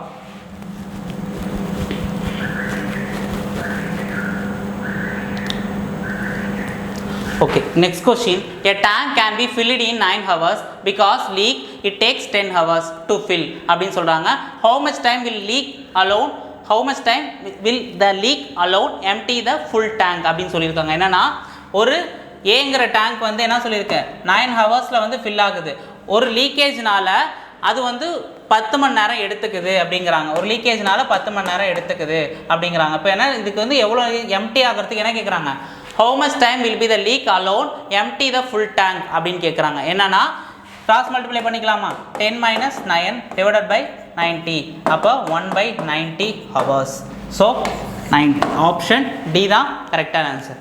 Okay, next question. A tank can be filled in 9 hours because leak it takes 10 hours to fill அப்படினு சொல்றாங்க. How much time will leak alone? How much time will the leak alone empty the full tank அப்படினு சொல்லிருக்காங்க. என்னன்னா ஒரு ஏங்கற tank வந்து என்ன சொல்லிருக்கு 9 ஹவர்ஸ்ல வந்து ஃபில் ஆகுது. ஒரு லீக்கேஜ்னால அது வந்து 10 மணி நேரம் எடுத்துக்குது அப்படிங்கறாங்க. ஒரு லீக்கேஜ்னால 10 மணி நேரம் எடுத்துக்குது அப்படிங்கறாங்க. அப்ப என்ன இதுக்கு வந்து எவ்வளவு எம்டி ஆகிறதுக்கு என்ன கேக்குறாங்க? How much time will be the leak alone empty the full tank அப்படினு கேக்குறாங்க. என்னன்னா கிராஸ் மல்டிப்ளை பண்ணிக்கலாமா? 10 minus 9 divided by 90 அப்ப 1/90 hours. So 90. ஆப்ஷன் D தான் கரெக்டான answer.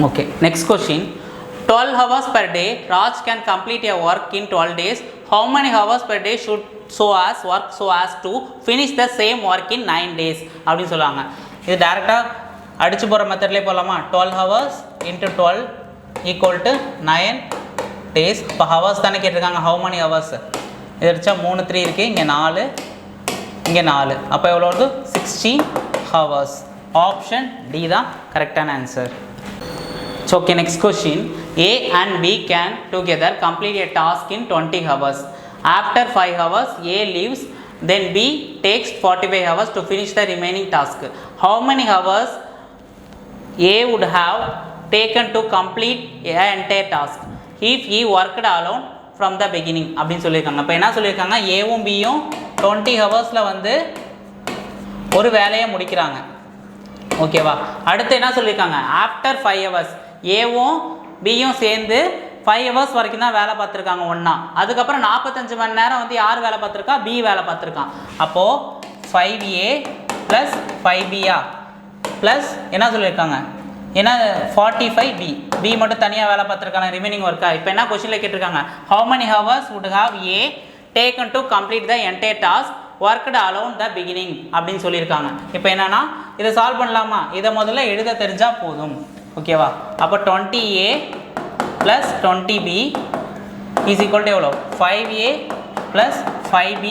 Okay, next question. 12 hours per day, Raj can complete a work in 12 days. how many hours per day should work so as to finish the same work in 9 days அப்படின்னு சொல்லுவாங்க. இது டைரெக்டாக அடிச்சு போகிற மெத்தட்லேயே போகலாமா? 12 hours into 12 equal to 9 days. இப்போ hours தானே கேட்டிருக்காங்க. how many hours இது அடித்தா 3 3 இருக்குது, இங்கே 4 இங்கே 4, அப்போ எவ்வளோ வருது? 16 hours. ஆப்ஷன் டி தான் கரெக்டான answer. So, okay, next question. A and B can together complete a task in 20 hours. After 5 hours, A leaves, then B takes 45 hours to finish the remaining task. How many hours A would have taken to complete an entire task if he worked alone from the beginning? அப்படின்னு சொல்லியிருக்காங்க. இப்போ என்ன சொல்லியிருக்காங்க? ஏவும் பியும் 20 ஹவர்ஸில் வந்து ஒரு வேலையை முடிக்கிறாங்க. ஓகேவா? அடுத்து என்ன சொல்லியிருக்காங்க? ஆஃப்டர் 5 ஹவர்ஸ் ஏவும் பியும் சேர்ந்து 5 ஹவர்ஸ் வரைக்கும் தான் வேலை பார்த்துருக்காங்க ஒன்றா. அதுக்கப்புறம் 45 மணி நேரம் வந்து யார் வேலை பார்த்துருக்கா? பி வேலை பார்த்துருக்கான். அப்போது 5A ப்ளஸ் 5Bயா ப்ளஸ் என்ன சொல்லியிருக்காங்க? ஏன்னா 45B, பி மட்டும் தனியாக வேலை பார்த்துருக்காங்க ரிமைனிங் ஒர்க்கா. இப்போ என்ன கொஸ்டினில் கேட்டிருக்காங்க? How many hours would have A taken to complete the entire task worked alone the beginning அப்படின்னு சொல்லியிருக்காங்க. இப்போ என்னன்னா இதை சால்வ் பண்ணலாமா? இதை முதல்ல எழுத தெரிஞ்சால் போதும். ஓகேவா? அப்போ 20A plus 20B is equal to எவ்வளோ? 5A plus 5B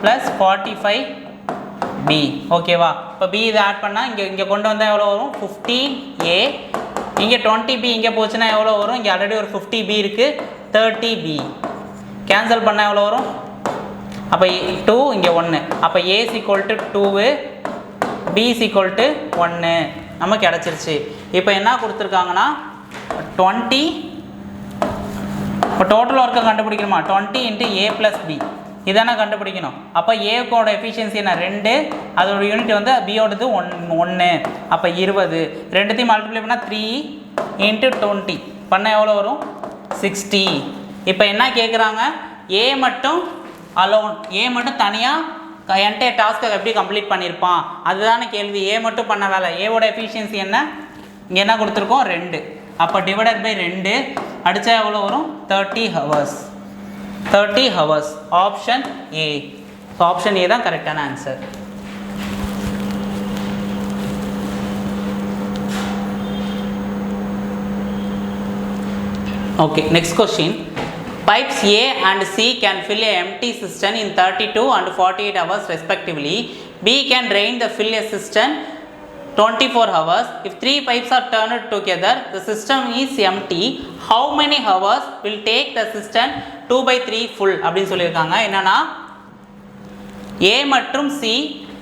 plus 45B. ஓகேவா? இப்போ B இதை ஆட் பண்ணால் இங்கே கொண்டு வந்தால் எவ்வளோ வரும்? 15A. இங்கே 20B இங்கே போச்சுன்னா எவ்வளோ வரும்? இங்கே ஆல்ரெடி ஒரு 50B இருக்குது, 30B. கேன்சல் பண்ணால் எவ்வளோ வரும்? அப்போ 2 இங்கே 1, அப்போ A is equal to 2, B is equal to 1 நமக்கு கிடச்சிருச்சு. இப்போ என்ன கொடுத்துருக்காங்கன்னா 20, இப்போ டோட்டல் ஒர்க்கை கண்டுபிடிக்கணுமா? 20 into A plus B இதானே கண்டுபிடிக்கணும். அப்போ ஏக்கோட எஃபிஷியன்சி என்ன? 2, அதோட யூனிட் வந்து பியோடது 1, அப்போ 20. ரெண்டுத்தையும் மல்டிப்ளை பண்ணால் 3 into 20 பண்ணால் எவ்வளோ வரும்? 60. இப்போ என்ன கேட்குறாங்க? ஏ மட்டும் அலோன், ஏ மட்டும் தனியாக என்டையர் டாஸ்க்கை எப்படி கம்ப்ளீட் பண்ணியிருப்பான் அதுதானே கேள்வி. ஏ மட்டும் பண்ண வேலை. ஏவோட எஃபிஷியன்சி என்ன? இங்கே என்ன கொடுத்துருக்கோம்? 2. அப்போ டிவைடட் பை 2 அடித்தா எவ்வளோ வரும்? 30 hours. 30 hours. Option A. So option A தான் கரெக்டான answer. Okay, next question. Pipes A and C can fill a empty cistern in 32 and 48 hours respectively. B can drain the fill a cistern 24 hours. If 3 pipes are turned together, the system is empty. How many hours will take the cistern 2/3 full? அப்படின்னு சொல்லியிருக்காங்க. என்னன்னா A மற்றும் C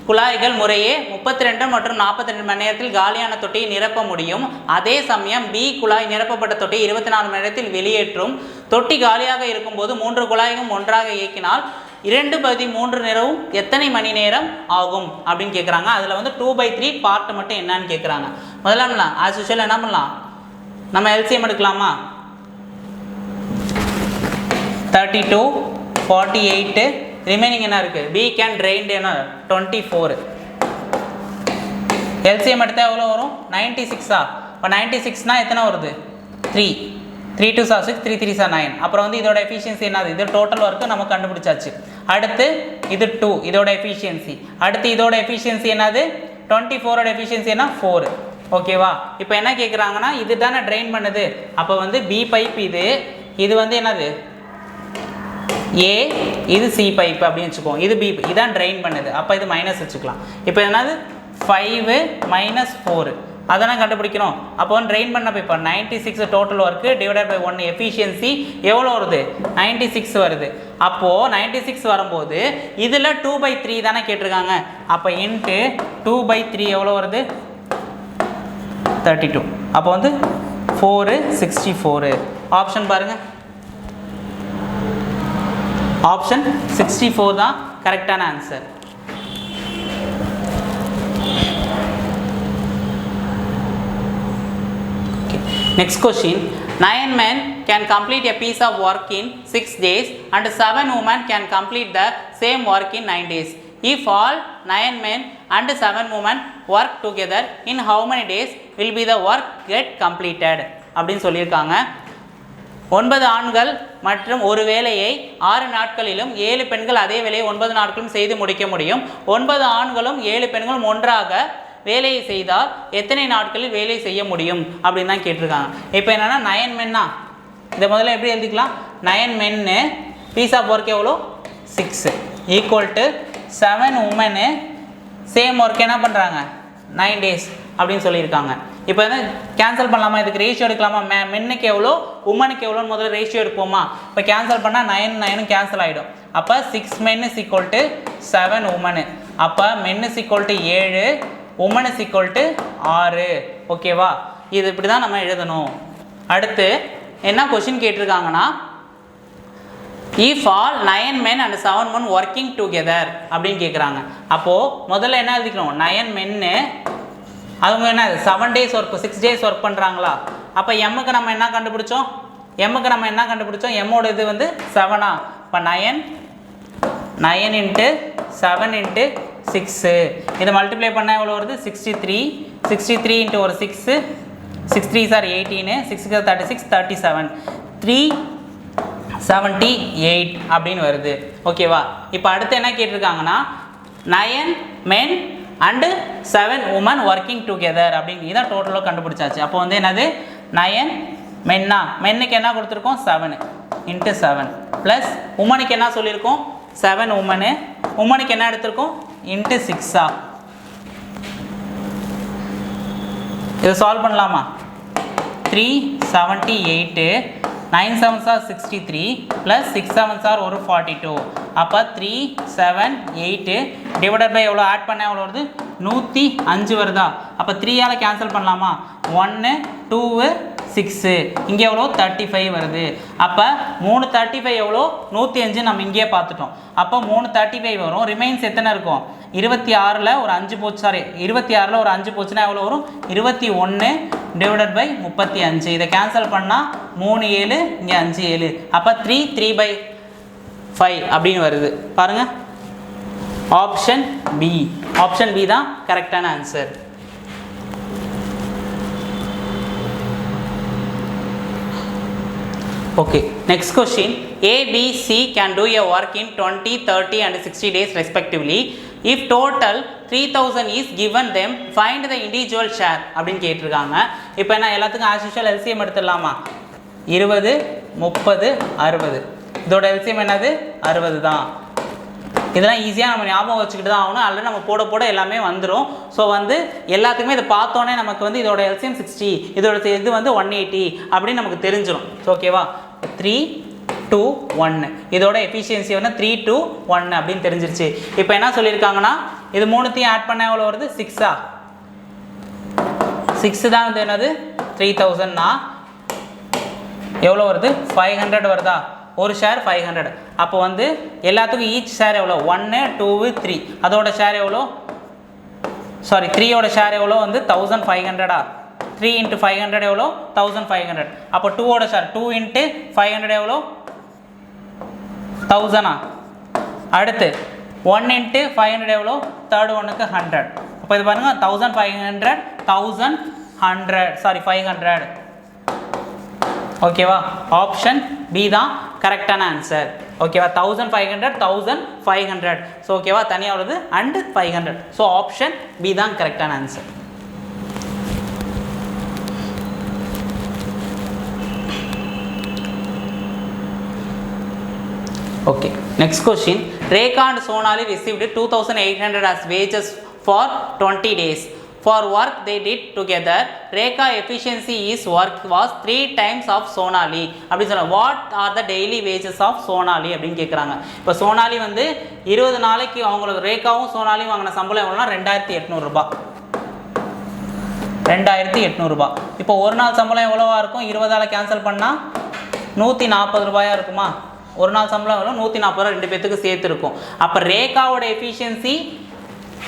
குழாய்கள் முறையே 32 மற்றும் 42 மணி நேரத்தில் காலியான தொட்டியை நிரப்ப முடியும். அதே சமயம் B குழாய் நிரப்பப்பட்ட தொட்டியை 24 மணி நேரத்தில் வெளியேற்றும். தொட்டி காலியாக இருக்கும்போது 3 குழாய்களும் ஒன்றாக இயக்கினால் 2/3 நிறவும் எத்தனை மணி நேரம் ஆகும் அப்படின்னு கேட்குறாங்க. அதில் வந்து 2/3 பார்ட் மட்டும் என்னன்னு கேட்குறாங்க. முதல்ல ஆஸ் யூஷுவல் என்ன பண்ணலாம்? நம்ம எல்சிஎம் எடுக்கலாமா? 32, 48, ரிமைனிங் என்ன இருக்குது? பி கேன் ட்ரெயின்டு என்ன? 24. எல்சிஎம் எடுத்தால் எவ்வளோ வரும்? 96ஆ? இப்போ 96னால் எத்தனை வருது? 3. 3 2 6, 3 3 9. அப்புறம் வந்து இதோட எஃபிஷியன்சி என்னது? இது டோட்டல் ஒர்க்கு நம்ம கண்டுபிடிச்சாச்சு. அடுத்து இது 2 இதோட எஃபிஷியன்சி. அடுத்து இதோட எஃபிஷியன்சி என்னது? 24ஓட எஃபிஷியன்சி என்ன? 4. ஓகேவா? இப்போ என்ன கேட்குறாங்கன்னா இது தானே ட்ரெயின் பண்ணுது. அப்போ வந்து பி பைப் இது வந்து என்னது? ஏ, இது சி பைப் அப்படின்னு வச்சுக்கோம். இது பி, இதான் ட்ரெயின் பண்ணுது. அப்போ இது மைனஸ் வச்சுக்கலாம். இப்போ என்னது? 5 - 4 அதெல்லாம் கண்டுபிடிக்கணும். அப்போ வந்து ட்ரெயின் பண்ண pipe 96 total work divided by 1 efficiency எவ்வளோ வருது? 96 வருது. அப்போது 96 வரும்போது இதில் 2/3 தானே கேட்டிருக்காங்க. அப்போ இன்ட்டு 2/3 எவ்வளோ வருது? 32. அப்போ வந்து 4 64. ஆப்ஷன் பாருங்கள். ஆப்ஷன் 64 தான் கரெக்டான answer. Next question. 9 men can complete a piece of work in 6 days and 7 women can complete the same work in 9 days. If all 9 men and 7 women work together, in how many days will be the work get completed? அப்படின்னு சொல்லியிருக்காங்க. 9 ஆண்கள் மற்றும் ஒரு வேலையை 6 நாட்களிலும் 7 பெண்கள் அதே வேலையை 9 நாட்களும் செய்து முடிக்க முடியும். 9 ஆண்களும் 7 பெண்களும் ஒன்றாக வேலையை செய்தால் எத்தனை நாட்களில் வேலை செய்ய முடியும் அப்படின்னு தான் கேட்டிருக்காங்க. இப்போ என்னென்னா 9 மென்னா இதை முதல்ல எப்படி எழுதிக்கலாம், 9 மென்னு பீஸ் ஆஃப் ஒர்க் எவ்வளோ 6 equal to 7 woman same work என்ன பண்ணுறாங்க 9 டேஸ் அப்படின்னு சொல்லியிருக்காங்க. இப்போ வந்து கேன்சல் பண்ணலாமா, இதுக்கு ரேஷியோ எடுக்கலாமா, மென்னுக்கு எவ்வளோ உமனுக்கு எவ்வளோன்னு முதல்ல ரேஷியோ எடுப்போமா. இப்போ கேன்சல் பண்ணால் 9 கேன்சல் ஆகிடும். அப்போ 6 men is equal to 7 women. அப்போ men is equal to 7 women is equal to 6. ஓகேவா, இது இப்படி தான் நம்ம எழுதணும். அடுத்து என்ன question கேட்டிருக்காங்கன்னா, if all 9 men and 7 women working together அப்படின்னு கேட்குறாங்க. அப்போது முதல்ல என்ன எழுதிக்கணும், 9 மென்னு அவங்க என்ன 7 days ஒர்க் 6 days ஒர்க் பண்ணுறாங்களா. அப்போ எம்முக்கு நம்ம என்ன கண்டுபிடிச்சோம், எம்மோட இது வந்து 7ஆ. இப்போ 9 into 7 into 6 இதை மல்டிப்ளை பண்ணால் எவ்வளோ வருது 63 into ஒரு 6 6 3 சார் 18 6 36 37 378 அப்படின்னு வருது. ஓகேவா, இப்போ அடுத்து என்ன கேட்டிருக்காங்கன்னா 9 men and 7 women working together அப்படின்னு இதான் டோட்டலாக கண்டுபிடிச்சாச்சு. அப்போ வந்து என்னது 9 மென்னுக்கு என்ன கொடுத்துருக்கோம் 7 into 7 ப்ளஸ் உமனுக்கு என்ன சொல்லியிருக்கோம் 7 உமனுக்கு என்ன எடுத்திருக்கோம் into 6ஆ. இதை சால்வ் பண்ணலாமா, 378 9 7s are 63 plus 6 7s are ஒரு 42. அப்போ 378 டிவைடட் பை எவ்வளோ ஆட் பண்ணால் எவ்வளோ வருது 105 வருதா. அப்போ 3ஆல் கேன்சல் பண்ணலாமா, 1 2 6 இங்கே எவ்வளோ 35 வருது. அப்போ 3 35 எவ்வளோ 105 நம்ம இங்கேயே பார்த்துட்டோம். அப்போ 3 35 வரும். ரிமைன்ஸ் எத்தனை இருக்கும் 26ல் ஒரு 5 போச்சு, சாரி 26ல் ஒரு 5 போச்சுன்னா எவ்வளோ வரும் 21 டிவைடட் பை 35. இதை கேன்சல் பண்ணால் 3 7 இங்கே 5 7. அப்போ 3/5 அப்படின்னு வருது. பாருங்கள், ஆப்ஷன் பி தான் கரெக்டான answer. Okay, next question. A, B, C can do a work in 20, 30 and 60 days respectively. If total 3000 is given them, find the individual share அப்படின்னு கேட்டிருக்காங்க. இப்போ என்ன எல்லாத்துக்கும் as usual LCM எடுத்துடலாமா, 20 30 60. இதோட LCM என்னது 60 தான். இதெல்லாம் ஈஸியாக நம்ம ஞாபகம் வச்சுக்கிட்டு தான் ஆகணும், அதில் நம்ம போட எல்லாமே வந்துடும். ஸோ வந்து எல்லாத்துக்குமே இதை பார்த்தோன்னே நமக்கு வந்து இதோட LCM 60, இதோட இது வந்து 180 அப்படின்னு நமக்கு தெரிஞ்சிடும். ஓகேவா, 3 2 1 இதோட எஃபிஷியன்சி வந்து 3 to 1 அப்படின்னு தெரிஞ்சிருச்சு. இப்போ என்ன சொல்லியிருக்காங்கன்னா, இது மூணுத்தையும் ஆட் பண்ண எவ்வளோ வருது 6ஆ. 6 தான் வந்து என்னது 3000னா எவ்வளோ வருது 500 வருதா. ஒரு ஷேர் 500. அப்போ வந்து எல்லாத்துக்கும் ஈச் ஷேர் எவ்வளோ 1 2 3 அதோட ஷேர் எவ்வளோ, சாரி 3யோட ஷேர் எவ்வளோ வந்து 1500ஆ. 3 into 500 எவ்வளோ 1500. அப்போ 2ஓட ஷேர் 2 into 500 எவ்வளோ 1000ஆ. அடுத்து 1 into 500 எவ்வளோ, தேர்ட் ஒன்னுக்கு 100. அப்போ இது பாருங்கள் 1500 1100 சாரி 500. ஓகேவா, ஆப்ஷன் பி தான் கரெக்டான ஆன்சர். ஓகேவா, 1500 1500. ஸோ ஓகேவா, தனியாக உள்ளது அண்டு 500. ஸோ ஆப்ஷன் பி தான் கரெக்டான answer. Okay, next question. Rekha and Sonali received 2800 as wages for 20 days. For work they did together, Rekha efficiency is work was 3 times of Sonali. அப்படி சொல்ல, what are the daily wages of Sonali அப்படின்னு கேட்குறாங்க. இப்போ சோனாலி வந்து 20 நாளைக்கு அவங்களுக்கு ரேகாவும் சோனாலியும் வாங்கின சம்பளம் எவ்வளோனா 2800 ரூபாய். 2800 ரூபாய். இப்போ ஒரு நாள் சம்பளம் எவ்வளோவா இருக்கும், 20ஆல் கேன்சல் பண்ணால் 140 ரூபாயாக இருக்குமா. ஒரு நாள் சம்பளம் எவ்வளோ 140 ரூபா, ரெண்டு பேத்துக்கு சேர்த்து இருக்கும். அப்போ ரேகாவோட எஃபிஷியன்சி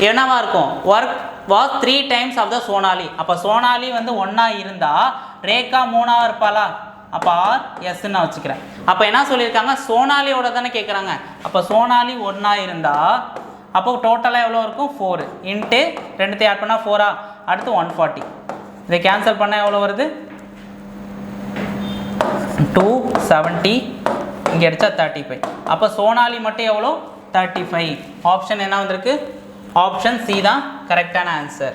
என்னவா இருக்கும், work was 3 times of the Sonali. அப்போ சோனாலி வந்து 1ஆ இருந்தால் ரேகா 3ஆக இருப்பாளா. அப்போ ஆர் எஸ்ன்னு வச்சுக்கிறேன். அப்போ என்ன சொல்லியிருக்காங்க, சோனாலியோட தானே கேட்குறாங்க. அப்போ சோனாலி 1ஆ இருந்தால் அப்போ டோட்டலாக எவ்வளோ இருக்கும் 4 இன்ட்டு 2 ஆட் பண்ணால் 4ஆ. அடுத்து 140. இதை கேன்சல் பண்ணால் எவ்வளோ வருது 270 இங்கே அடித்தா 35. அப்போ சோனாலி மட்டும் எவ்வளோ 35. ஆப்ஷன் என்ன வந்திருக்கு? ஆப்ஷன் சி தான் கரெக்டான ஆன்சர்.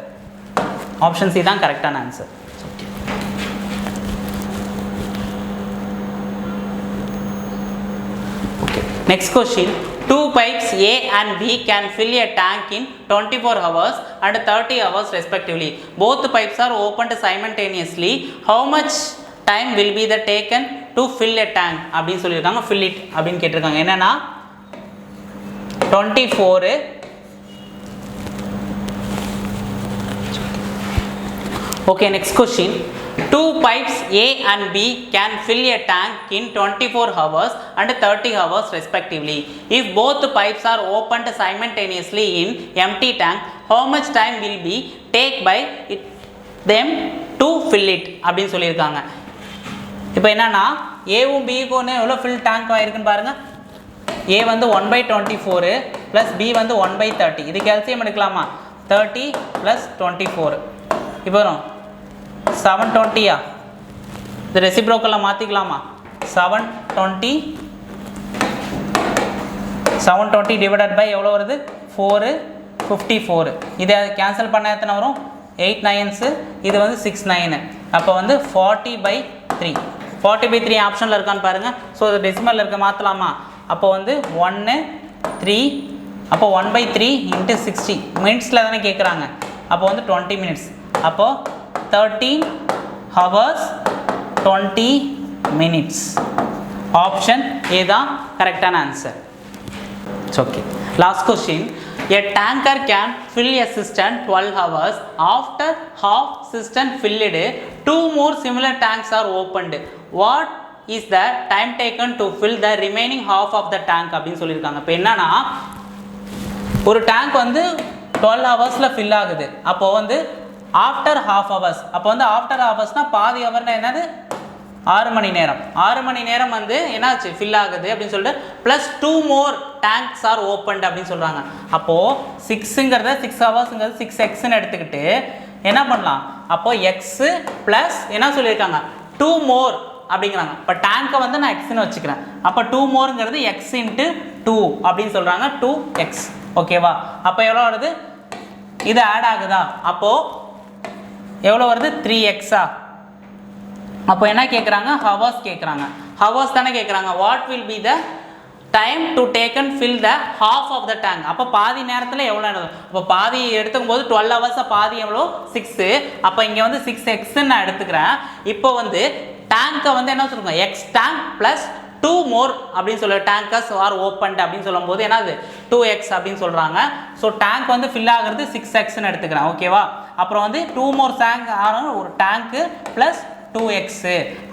ஆப்ஷன் சி தான் கரெக்டான answer. Next question, two pipes A and B can fill a tank in 24 hours and 30 hours respectively. Both pipes are opened simultaneously. How much time will be the taken to fill a tank? அப்படின்னு சொல்லியிருக்காங்க. Fill it அப்படின்னு கேட்டிருக்காங்க. என்னன்னா 24. Okay, next question. Two pipes A and B can fill a tank in 24 hours and 30 hours respectively. If both pipes are opened simultaneously in empty tank, how much time will be take by them to fill it? அப்படின்னு சொல்லியிருக்காங்க. இப்போ என்னன்னா ஏவும் பிக்கும் எவ்வளோ fill tank ஆகிருக்குன்னு பாருங்கள். ஏ வந்து 1/24 plus B வந்து 1/30. இது கேல்சியம் எடுக்கலாமா? 30 + 24 இப்போ வரும் 720. இது ரெசிப்ரோக்கலில் மாற்றிக்கலாமா? 720 டிவைடட் பை எவ்வளோ வருது? 454. இதை கேன்சல் பண்ண எத்தனை வரும்? 8 9s. இது வந்து 6 9. அப்போ வந்து 40/3. 40/3 ஆப்ஷனில் இருக்கான்னு பாருங்கள். ஸோ இது டெசிமலில் இருக்க மாற்றலாமா? அப்போ வந்து 1 3. அப்போ 1/3 × 60 மினிட்ஸில் தானே கேட்குறாங்க. அப்போ வந்து 20 minutes. அப்போது 13 hours 20 minutes. Option A தான் கரெக்டான answer. Okay. Last question. A tanker can fill a cistern 12 hours. After half cistern filled, two more similar tanks are opened. What is the time taken to fill the remaining half of the tank? அப்படின்னு சொல்லியிருக்காங்க. இப்போ என்னன்னா ஒரு tank வந்து 12 ஹவர்ஸில் fill ஆகுது. அப்போது வந்து ஆஃப்டர் ஹாஃப் ஹவர்ஸ். அப்போ வந்து ஆஃப்டர் ஹவர்ஸ்னால் பாதி ஹவர்னா என்னது? 6 மணி நேரம். 6 மணி நேரம் வந்து என்னாச்சு? ஃபில் ஆகுது அப்படின்னு சொல்லிட்டு plus 2 more tanks are opened அப்படின்னு சொல்கிறாங்க. அப்போது 6ங்கிறத 6 ஹவர்ஸுங்கிறது 6x எடுத்துக்கிட்டு என்ன பண்ணலாம்? அப்போது எக்ஸு ப்ளஸ் என்ன சொல்லியிருக்காங்க? 2 more அப்படிங்கிறாங்க. இப்போ டேங்கை வந்து நான் எக்ஸ்ன்னு வச்சுக்கிறேன். அப்போ 2 moreங்கிறது x × 2 அப்படின்னு சொல்கிறாங்க. 2x. ஓகேவா? அப்போ எவ்வளோ வருது? இது ஆட் ஆகுதா? அப்போது எவ்வளோ வருது? 3x. அப்போ என்ன கேட்குறாங்க? ஹவர்ஸ் கேட்குறாங்க. ஹவர்ஸ் தானே கேட்குறாங்க. What will be the time to taken fill the half of the tank? அப்போ பாதி நேரத்தில் எவ்வளோ நேரம்? அப்போ பாதி எடுத்துக்கும் போது 12 ஹவர்ஸாக பாதி எவ்வளோ? 6. அப்போ இங்கே வந்து 6xன்னு நான் எடுத்துக்கிறேன். இப்போ வந்து டேங்கை வந்து என்ன சொல்லுங்க? எக்ஸ் டேங்க் ப்ளஸ் 2 more அப்படின்னு சொல்ல டேங்கர்ஸ் ஆர் ஓப்பன்ட் அப்படின்னு சொல்லும் போது என்னது? 2x அப்படின்னு சொல்கிறாங்க. ஸோ டேங்க் வந்து ஃபில் ஆகிறது 6xன்னு எடுத்துக்கிறேன். ஓகேவா? அப்புறம் வந்து 2 more டேங்க் ஆனாலும் ஒரு டேங்க்கு ப்ளஸ் 2x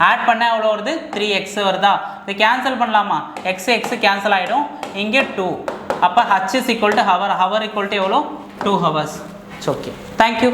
ஆட் பண்ணால் எவ்வளோ வருது? 3x வருதா? இது கேன்சல் பண்ணலாமா? x கேன்சல் ஆகிடும். இங்கே 2. அப்போ h = ஹவர். ஹவர் = எவ்வளோ? 2 hours. ஓகே. தேங்க்யூ.